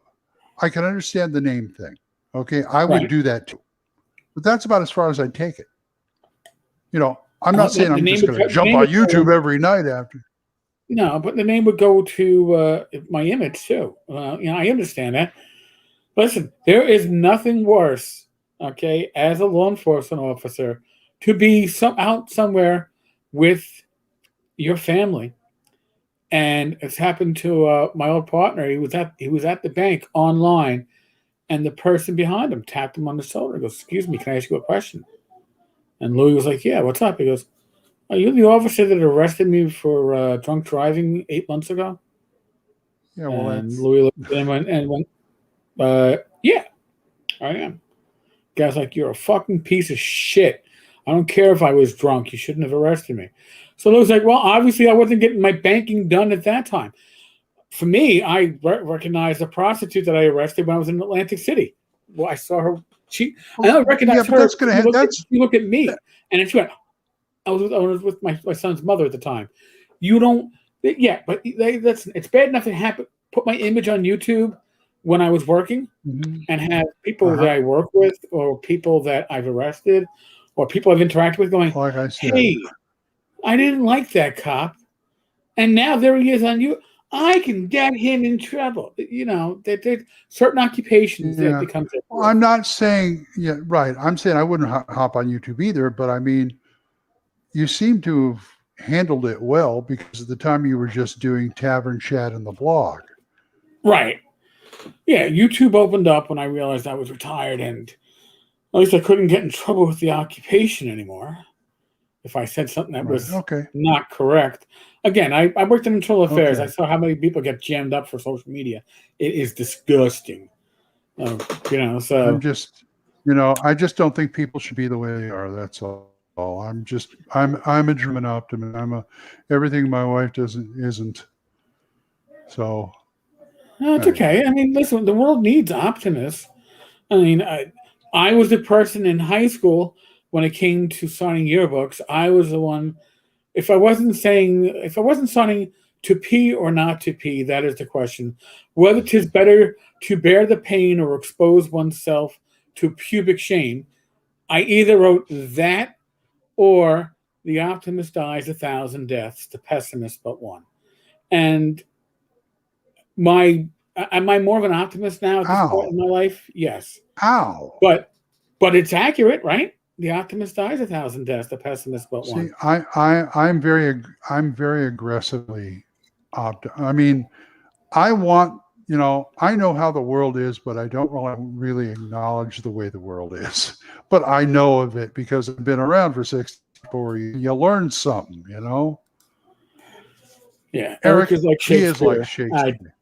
I can understand the name thing. Okay. I would do that too. But that's about as far as I'd take it. I'm not saying I'm just going to jump on YouTube every night after. No, but the name would go to my image too. I understand that. Listen, there is nothing worse okay, as a law enforcement officer, to be out somewhere with your family. And it's happened to my old partner. He was at the bank online, and the person behind him tapped him on the shoulder. He goes, "Excuse me, can I ask you a question?" And Louis was like, "Yeah, what's up?" He goes, "Are you the officer that arrested me for drunk driving 8 months ago?" Yeah, well, And that's Louis looked at him and went, "Yeah, I am." Guy's like, "You're a fucking piece of shit. I don't care if I was drunk. You shouldn't have arrested me." So Louis was like, "Well, obviously I wasn't getting my banking done at that time." For me, I recognized a prostitute that I arrested when I was in Atlantic City. Well, I saw her. I don't recognize but her. that's gonna She looked at me, and she went. I was with my son's mother at the time. You don't. Yeah, but it's bad enough to happen. Put my image on YouTube when I was working, and have people that I work with, or people that I've arrested, or people I've interacted with, going, like I said, "Hey, I didn't like that cop, and now there he is on you. I can get him in trouble." You know, there's certain occupations that becomes. Well, I'm not saying right. I'm saying I wouldn't hop on YouTube either, but I mean, you seem to have handled it well because at the time you were just doing tavern chat and the blog. Right. Yeah, YouTube opened up when I realized I was retired, and at least I couldn't get in trouble with the occupation anymore if I said something that was not correct. Again, I worked in internal affairs. I saw how many people get jammed up for social media. It is disgusting. So I'm just, I just don't think people should be the way they are. That's all. I'm a German optimist. Everything my wife isn't. So. No, it's okay. I mean, listen, the world needs optimists. I mean, I was the person in high school when it came to signing yearbooks. I was the one. If I wasn't signing to pee or not to pee, that is the question. Whether 'tis better to bear the pain or expose oneself to pubic shame, I either wrote that or the optimist dies 1,000 deaths, the pessimist but one. And am I more of an optimist now at this point in my life? Yes. Ow. But it's accurate, right? The optimist dies 1,000 deaths, the pessimist but one. See, I'm very aggressively I mean, I want, I know how the world is, but I don't really acknowledge the way the world is. But I know of it because I've been around for 64 years. You learn something, Yeah, Eric is like Shakespeare. He is like Shakespeare.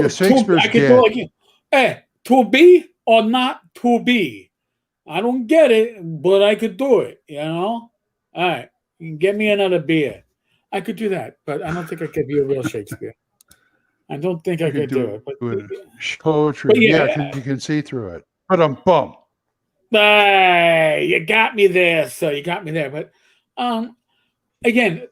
Shakespeare's dead. Hey, to be or not to be? I don't get it, but I could do it, All right, you can get me another beer. I could do that, but I don't think I could be a real Shakespeare. I don't think I could do it. But poetry, because you can see through it. But bum. Hey, you got me there, so you got me there. But again,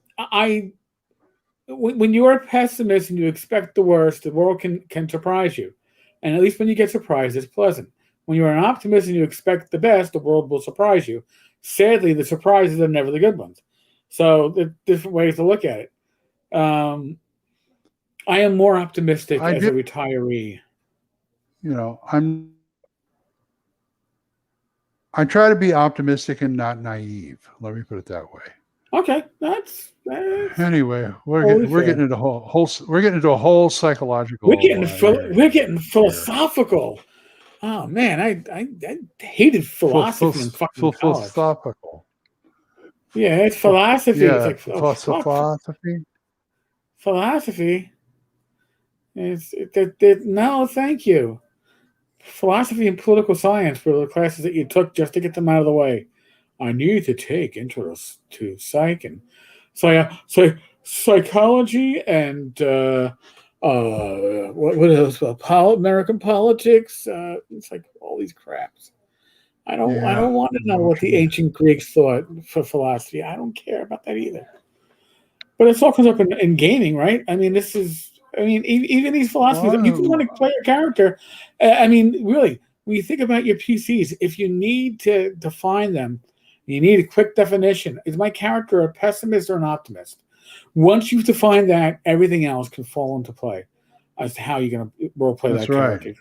when you're a pessimist and you expect the worst, the world can surprise you. And at least when you get surprised, it's pleasant. When you're an optimist and you expect the best, the world will surprise you. Sadly, the surprises are never the good ones. So there are different ways to look at it. I am more optimistic as a retiree. I try to be optimistic and not naive. Let me put it that way. Okay, that's anyway. We're getting into a whole psychological. We're getting philosophical. Oh man, I hated philosophy in fucking college. Philosophical. Yeah, it's philosophy. Yeah, it's like philosophy. Philosophy. No, thank you. Philosophy and political science were the classes that you took just to get them out of the way. I need to take interest to psych and psychology and what else? American politics. It's like all these craps. I don't want to know what the ancient Greeks thought for philosophy. I don't care about that either. But it all comes up in gaming, right? I mean, even these philosophies. If you want to play a character, really, when you think about your PCs, if you need to define them, you need a quick definition. Is my character a pessimist or an optimist? Once you've defined that, everything else can fall into play as to how you're going to role play that character.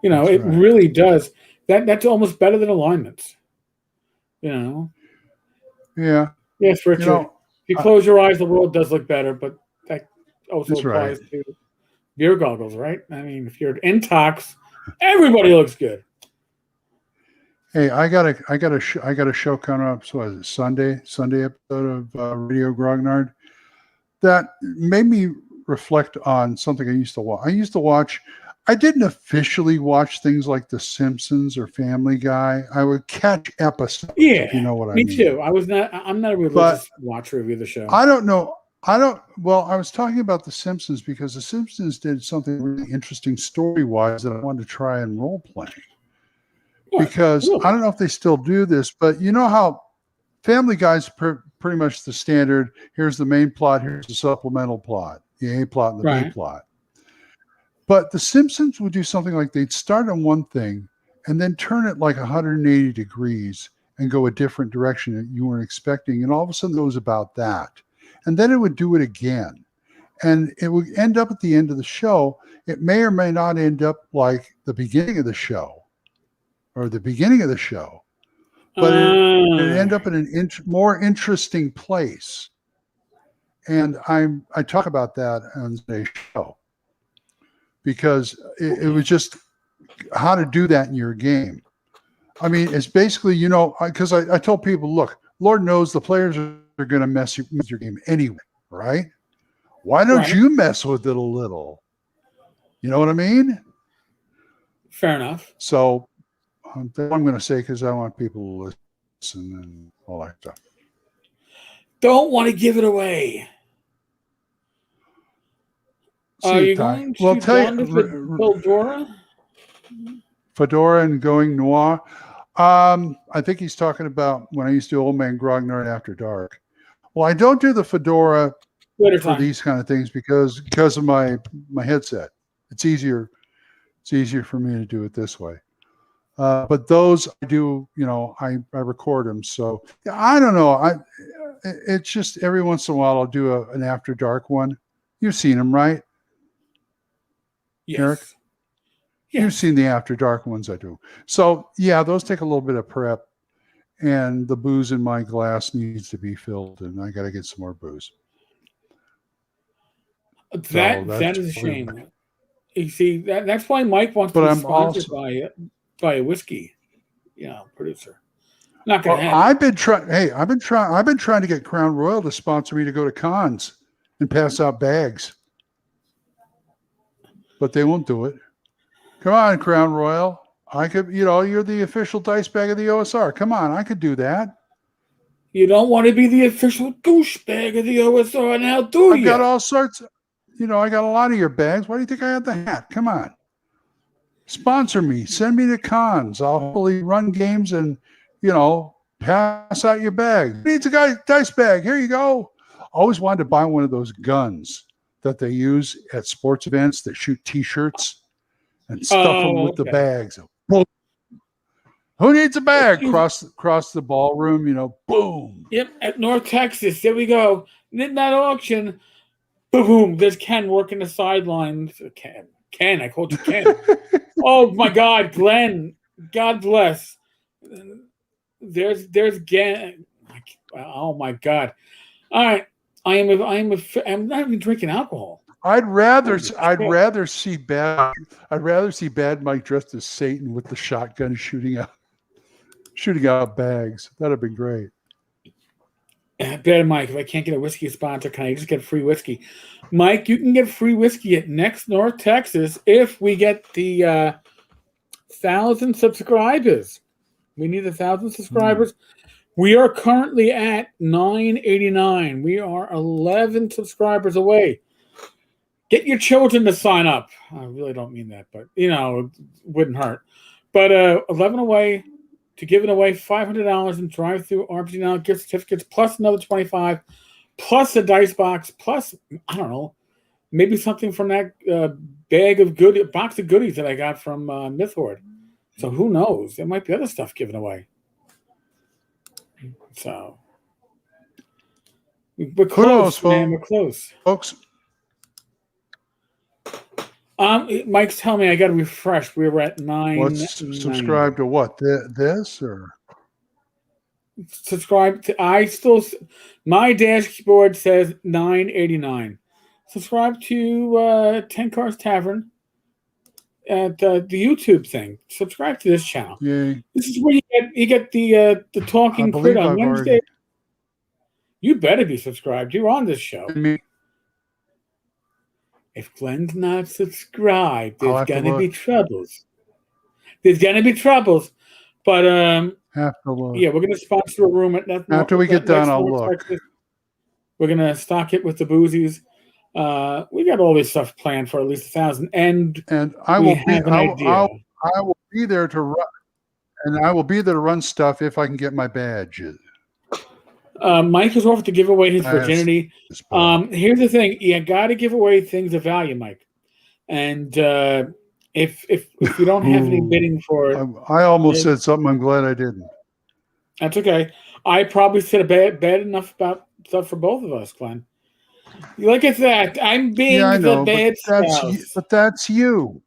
It really does. That's almost better than alignments. Yeah. Yes, Richard. You know, if you close your eyes, the world does look better, but that also That's applies right. to beer goggles, right? I mean, if you're intox, everybody looks good. Hey, I got a show coming up. So is it Sunday episode of Radio Grognard that made me reflect on something I used to watch. I didn't officially watch things like The Simpsons or Family Guy. I would catch episodes, if you Yeah, know what I me mean. too. I'm not a religious watcher of the show. I don't know. Well, I was talking about The Simpsons because The Simpsons did something really interesting story-wise that I wanted to try and role play. What? Because Really? I don't know if they still do this, but you know how Family Guy's pretty much the standard. Here's the main plot. Here's the supplemental plot, the A plot and the B plot. But The Simpsons would do something like they'd start on one thing and then turn it like 180 degrees and go a different direction that you weren't expecting. And all of a sudden it was about that. And then it would do it again. And it would end up at the end of the show. It may or may not end up like the beginning of the show. But it end up in an more interesting place. And I talk about that on today's show because it was just how to do that in your game. I mean, it's basically, because I told people, look, Lord knows the players are going to mess with your game anyway, right? Why don't you mess with it a little? You know what I mean? Fair enough. So that's what I'm going to say because I want people to listen and all that stuff. Don't want to give it away. Are you going to Fedora and Going Noir? I think he's talking about when I used to do Old Man Grognard After Dark. Well, I don't do the Fedora for these kind of things because of my headset. It's easier for me to do it this way. But those I do, I record them. So I don't know. It's just every once in a while I'll do an After Dark one. You've seen them, right? Yes. Eric? Yes. You've seen the After Dark ones I do. So yeah, those take a little bit of prep, and the booze in my glass needs to be filled, and I got to get some more booze. That is a shame. You see, that's why Mike wants to be sponsored by a whiskey, producer. Not gonna happen. I've been trying to get Crown Royal to sponsor me to go to cons and pass out bags, but they won't do it. Come on, Crown Royal. I could, you're the official dice bag of the OSR. Come on, I could do that. You don't want to be the official douche bag of the OSR now, do you? I've got all sorts. I got a lot of your bags. Why do you think I had the hat? Come on. Sponsor me. Send me to cons. I'll hopefully run games and, pass out your bag. Who needs a dice bag? Here you go. Always wanted to buy one of those guns that they use at sports events that shoot T-shirts and stuff them with the bags. Boom. Who needs a bag? Cross the ballroom, boom. Yep, at North Texas. There we go. Midnight auction. Boom. There's Ken working the sidelines. Ken, I called you Ken. Oh my God, Glen. God bless. There's Glen. Oh my God. All right. I'm not even drinking alcohol. I'd rather see bad Mike dressed as Satan with the shotgun shooting out bags. That'd have been great. Bad Mike, if I can't get a whiskey sponsor, can I just get free whiskey? Mike, you can get free whiskey at Next North Texas if we get the 1,000 subscribers. We need 1,000 subscribers. We are currently at 989. We are 11 subscribers away. Get your children to sign up. I really don't mean that, but it wouldn't hurt. But 11 away to giving away $500 in drive-through RPG Now gift certificates, plus another 25, plus a dice box, plus I don't know, maybe something from that box of goodies that I got from Myth Horde. So who knows? There might be other stuff given away. So we're close, man. We're close, folks. Mike's telling me I got to refresh. We were at 9. What's subscribe to what? This or Subscribe to. My dashboard says 989. Subscribe to Tenkar's Tavern at the YouTube thing. Subscribe to this channel. yay? This is where you get the I talking believe crit on I've Wednesday. already. You better be subscribed. You're on this show. Me, If Glen's not subscribed, I'll there's have to gonna be look. troubles. There's gonna be troubles. But have to look. yeah, we're gonna sponsor a room at After we get done, I'll look. Texas. We're gonna stock it with the boozies. We got all this stuff planned for at least 1,000, and I we will be. have an idea. I will be there to run, and I will be there to run stuff if I can get my badges. Mike has offered to give away his That's- virginity. Here's the thing: you got to give away things of value, Mike. And if you don't have any bidding for it, I almost said something. I'm glad I didn't. that's okay. I probably said a bad enough about stuff for both of us, Glenn. Look at that! I'm being Yeah, I the know, bad spouse. but that's you.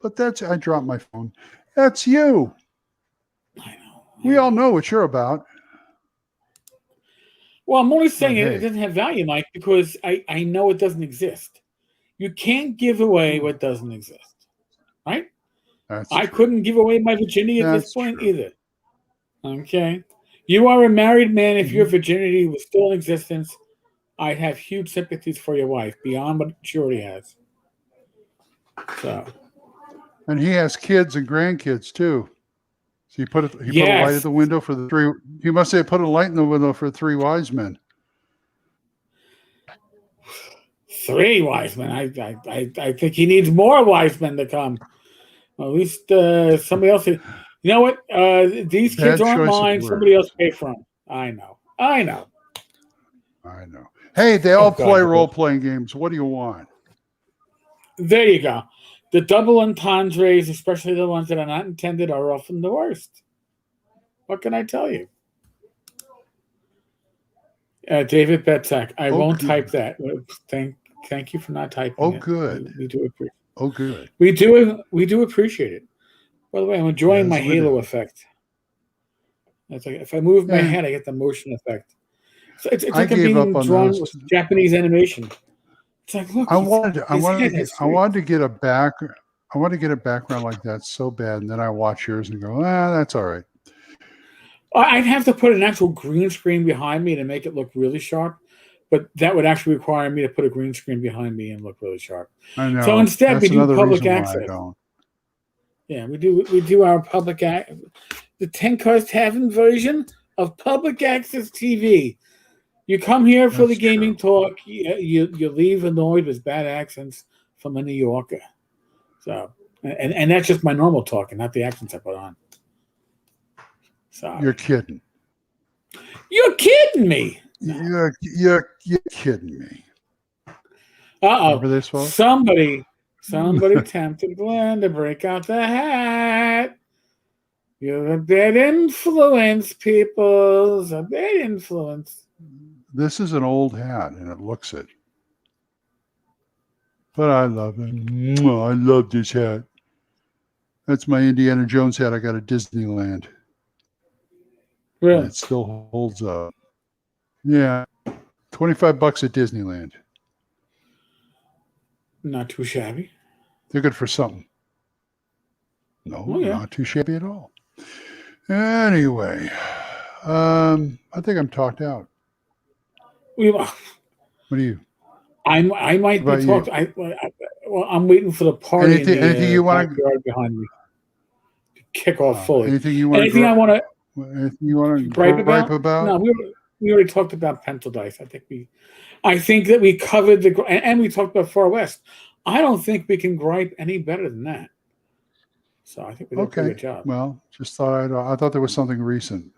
But that's I dropped my phone. That's you. I know. We all know what you're about. Well, I'm only saying Hey. it doesn't have value, Mike, because I know it doesn't exist. You can't give away what doesn't exist, right? That's I true. couldn't give away my virginity at this That's point true. either. Okay. You are a married man. If your virginity was still in existence, I'd have huge sympathies for your wife beyond what she already has. So, And he has kids and grandkids too. So he put a light Yes. at the window for the three. He must have put a light in the window for 3 wise men. 3 wise men. I think he needs more wise men to come. At least somebody else. You know what? These Bad kids aren't choice of mine. word. Somebody else pay for them. I know. I know. Hey, they all God, play no. role-playing games. What do you want? There you go. The double entendres, especially the ones that are not intended, are often the worst. What can I tell you? David Betzak, I won't good. type that. Thank you for not typing Oh, it. good. We do appreciate. Oh, good. We do appreciate it. By the way, I'm enjoying my Yes, we halo do. effect. It's like if I move my Yeah. head, I get the motion effect. So it's I like I'm gave being up on drawn those. with Japanese animation. It's like, look, I his wanted head has to get a background like that so bad, and then I watch yours and go, that's all right. I'd have to put an actual green screen behind me to make it look really sharp, but that would actually require me to put a green screen behind me and look really sharp. I know. So instead, that's we do another public reason access. why I don't. Yeah, we do our public the Tenkar's Tavern version of public access TV. You come here for the That's gaming talk. You leave annoyed with bad accents from a New Yorker. So, and that's just my normal talk and not the accents I put on. So You're kidding. You're kidding me. You're kidding me. Remember this, folks? Somebody tempted Glenn to break out the hat. You're a bad influence, people. A bad influence. This is an old hat, and it looks it. But I love it. I love this hat. That's my Indiana Jones hat I got at Disneyland. Really? It still holds up. Yeah. $25 at Disneyland. Not too shabby. They're good for something. No, Oh, yeah. not too shabby at all. Anyway, I think I'm talked out. Well, What do you? I might What be about talking. Well, I'm waiting for the party Anything- in the anything you wanna- backyard behind me to kick off fully. Anything you want Anything I want to Anything you want to gripe gripe about? about? No, we already talked about pencil dice. I think that we covered and we talked about Far West. I don't think we can gripe any better than that. So I think we did a pretty Okay. good job. Well, just thought I thought there was something recent.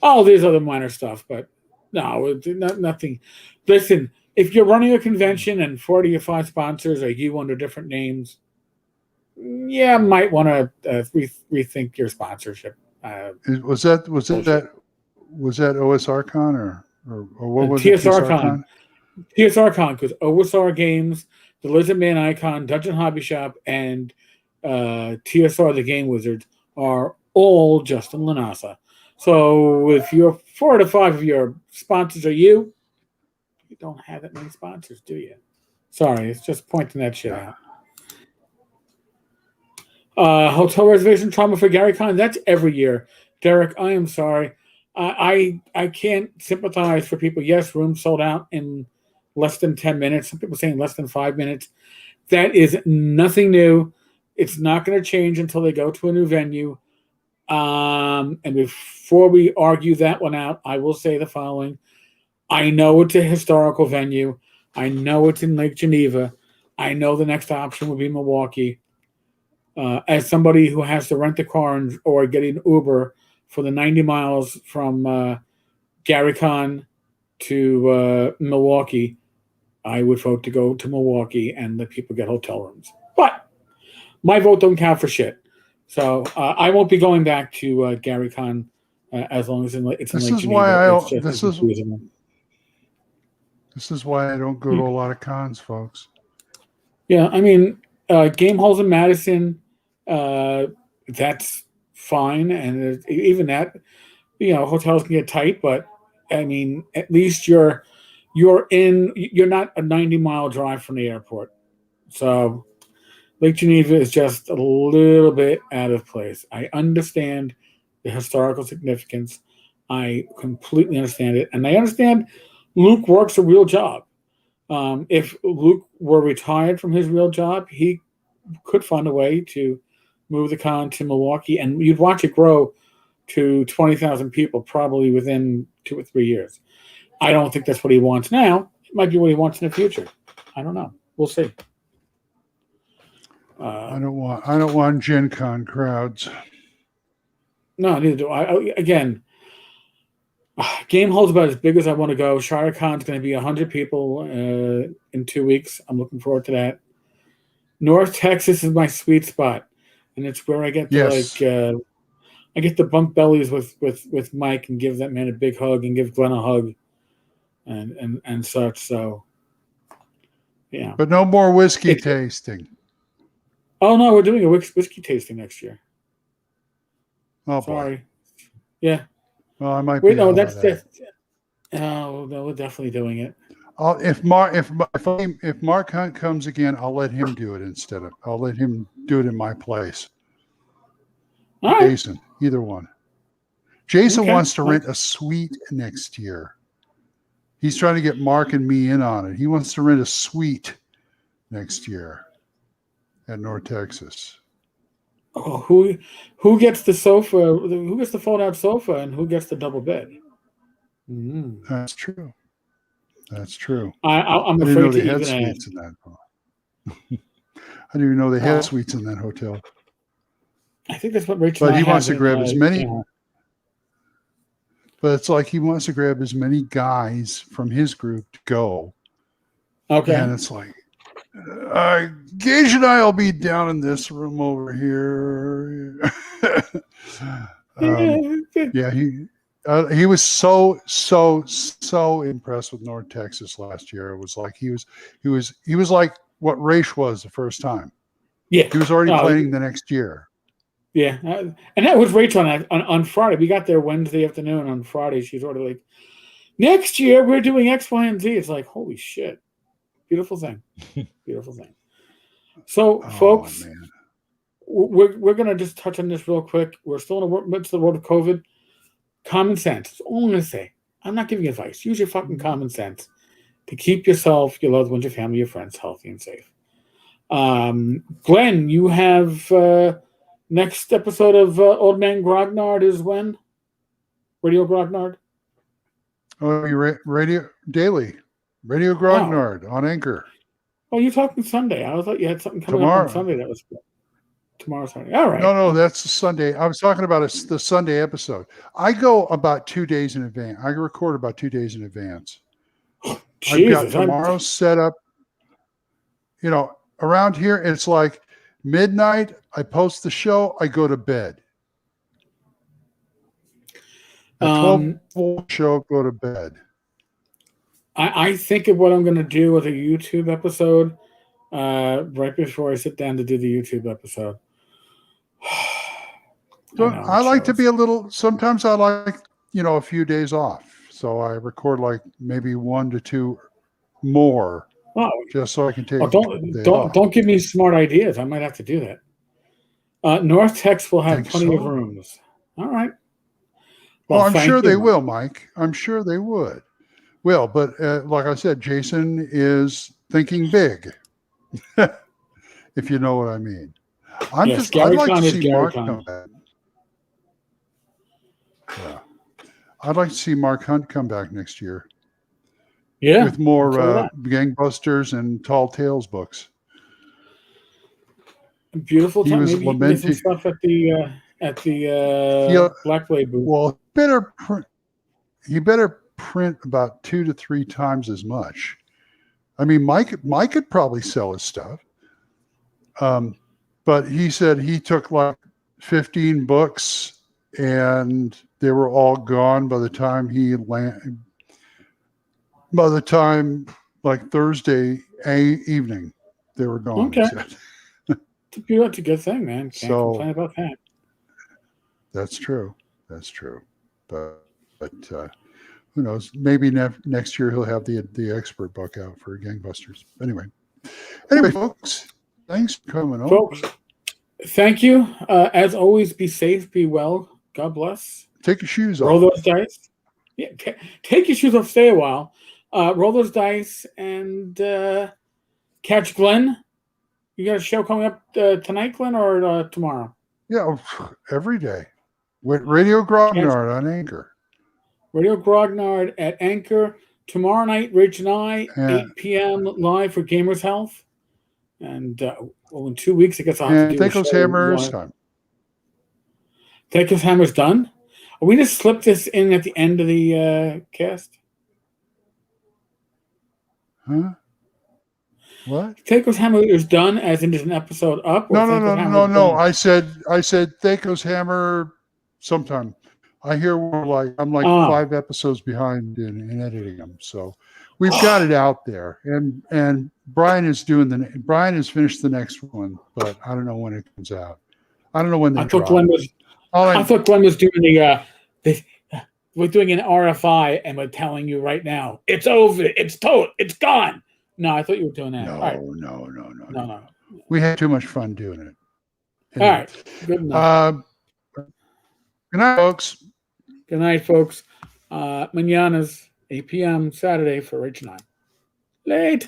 Oh, there's other minor stuff, but no, nothing. Listen, if you're running a convention and 40 or 5 sponsors are you under different names, yeah, might want to rethink your sponsorship. Was that OSRCon or what was it? TSRCon. TSRCon, because OSR Games the Lizard Man Icon, Dungeon Hobby Shop, and TSR the Game Wizard are all Justin Lanasa. So if 4 out of 5 of your sponsors are you don't have that many sponsors, do you? Sorry, it's just pointing that shit out. Hotel reservation trauma for Gary Con, that's every year. Derek, I am sorry. I can't sympathize for people. Yes, rooms sold out in less than 10 minutes. Some people saying less than 5 minutes. That is nothing new. It's not going to change until they go to a new venue. And before we argue that one out, I will say the following. I know it's a historical venue. I know it's in Lake Geneva. I know the next option would be Milwaukee. As somebody who has to rent a car or get an Uber for the 90 miles from GaryCon to Milwaukee, I would vote to go to Milwaukee and let people get hotel rooms. But my vote don't count for shit. So I won't be going back to GaryCon as long as it's in Lake Geneva. This is why I don't go to a lot of cons, folks. Yeah, I mean, game halls in Madison, that's fine, and even that, hotels can get tight, but I mean, at least you're not a 90-mile drive from the airport. So Lake Geneva is just a little bit out of place. I understand the historical significance. I completely understand it, and I understand Luke works a real job. If Luke were retired from his real job, he could find a way to move the con to Milwaukee, and you'd watch it grow to 20,000 people probably within 2 or 3 years. I don't think that's what he wants now. It might be what he wants in the future. I don't know. We'll see. I don't want Gen Con crowds. No, neither do I. Again, game hall's about as big as I want to go. ShireCon's going to be 100 people in 2 weeks. I'm looking forward to that. North Texas is my sweet spot, and it's where I get to I get to bump bellies with Mike and give that man a big hug and give Glen a hug, and such. So, yeah. But no more whiskey tasting. Oh no, we're doing a whiskey tasting next year. Oh, sorry. Boy. Yeah. Well, I might. Wait, no, that's just. Oh no, we're definitely doing it. If Mark Hunt comes again, I'll let him do it I'll let him do it in my place. All right. Jason, either one. Jason wants to rent a suite next year. He's trying to get Mark and me in on it. He wants to rent a suite next year at North Texas. Oh, who gets the sofa? Who gets the fold-out sofa, and who gets the double bed? That's true. That's true. I'm I didn't afraid know they to had even suites in that. I didn't even know they had suites in that hotel. I think that's what Rachel. But he wants to grab as many. But it's like he wants to grab as many guys from his group to go. Okay. And it's like, Gage and I will be down in this room over here. Yeah, he was so impressed with North Texas last year. It was like he was like what Raish was the first time. Yeah, he was already planning the next year. Yeah, and that was Rachel on Friday. We got there Wednesday afternoon. On Friday, she's already like, next year we're doing X, Y, and Z. It's like, holy shit, beautiful thing, beautiful thing. So, folks, we're gonna just touch on this real quick. We're still in the midst of the world of COVID. Common sense. That's all I'm gonna say. I'm not giving advice. Use your fucking common sense to keep yourself, your loved ones, your family, your friends healthy and safe. Glenn, you have. Next episode of Old Man Grognard is when? Radio Grognard? Oh, Radio Daily. Radio Grognard on Anchor. Oh, you're talking Sunday. I thought you had something coming up on Sunday that was tomorrow Sunday. All right. No, that's the Sunday. I was talking about the Sunday episode. I go about 2 days in advance. I record about 2 days in advance. Jesus, I've got tomorrow set up. Around here, it's like midnight, I post the show, I go to bed. At 12 show, go to bed. I think of what I'm going to do with a YouTube episode. right before I sit down to do the YouTube episode. So I like to be a little. Sometimes I like a few days off, so I record like maybe 1 to 2 more, just so I can take. Don't give me smart ideas. I might have to do that. North Tex will have plenty of rooms. All right. Well, I'm sure they will, Mike. I'm sure they would. Well, but like I said, Jason is thinking big, if you know what I mean. I'd like to see Mark come back. Yeah. I'd like to see Mark Hunt come back next year. Yeah. With more Gangbusters and Tall Tales books. Beautiful time. He was Maybe some stuff at the Black Blade booth. Well, he better print about 2 to 3 times as much. I mean, Mike could probably sell his stuff. But he said he took like 15 books and they were all gone by the time he landed. By the time like Thursday evening, they were gone. Okay. That's a good thing, man. Can't complain about that. That's true. But who knows? Maybe next year he'll have the expert book out for Gangbusters. Anyway, folks, thanks for coming on. Folks, thank you. As always, be safe, be well. God bless. Take your shoes off. Roll those dice. Yeah, take your shoes off. Stay a while. Roll those dice and catch Glen. You got a show coming up tonight, Glen, or tomorrow? Yeah, every day. With Radio Grognard on Anchor. Radio Grognard at Anchor. Tomorrow night, Rich and I, 8 p.m. live for Gamers Health. And in 2 weeks, I guess I'll have to do Tenkos Hammer's time. Tenkos Hammer's done? Are we just slip this in at the end of the cast? Huh? What? Tenkos Hammer is done, as in there's an episode up? No. I said Tenkos Hammer sometime. I hear I'm like 5 episodes behind in editing them, so we've got it out there. And Brian has finished the next one, but I don't know when it comes out. I don't know when they I thought Glen was doing we're doing an RFI and we're telling you right now it's over, it's gone. No, I thought you were doing that. No. We had too much fun doing it. Anyway. All right. Good enough. Good night, folks. Good night, folks. Mananas, 8 p.m. Saturday for Rich and I. Later.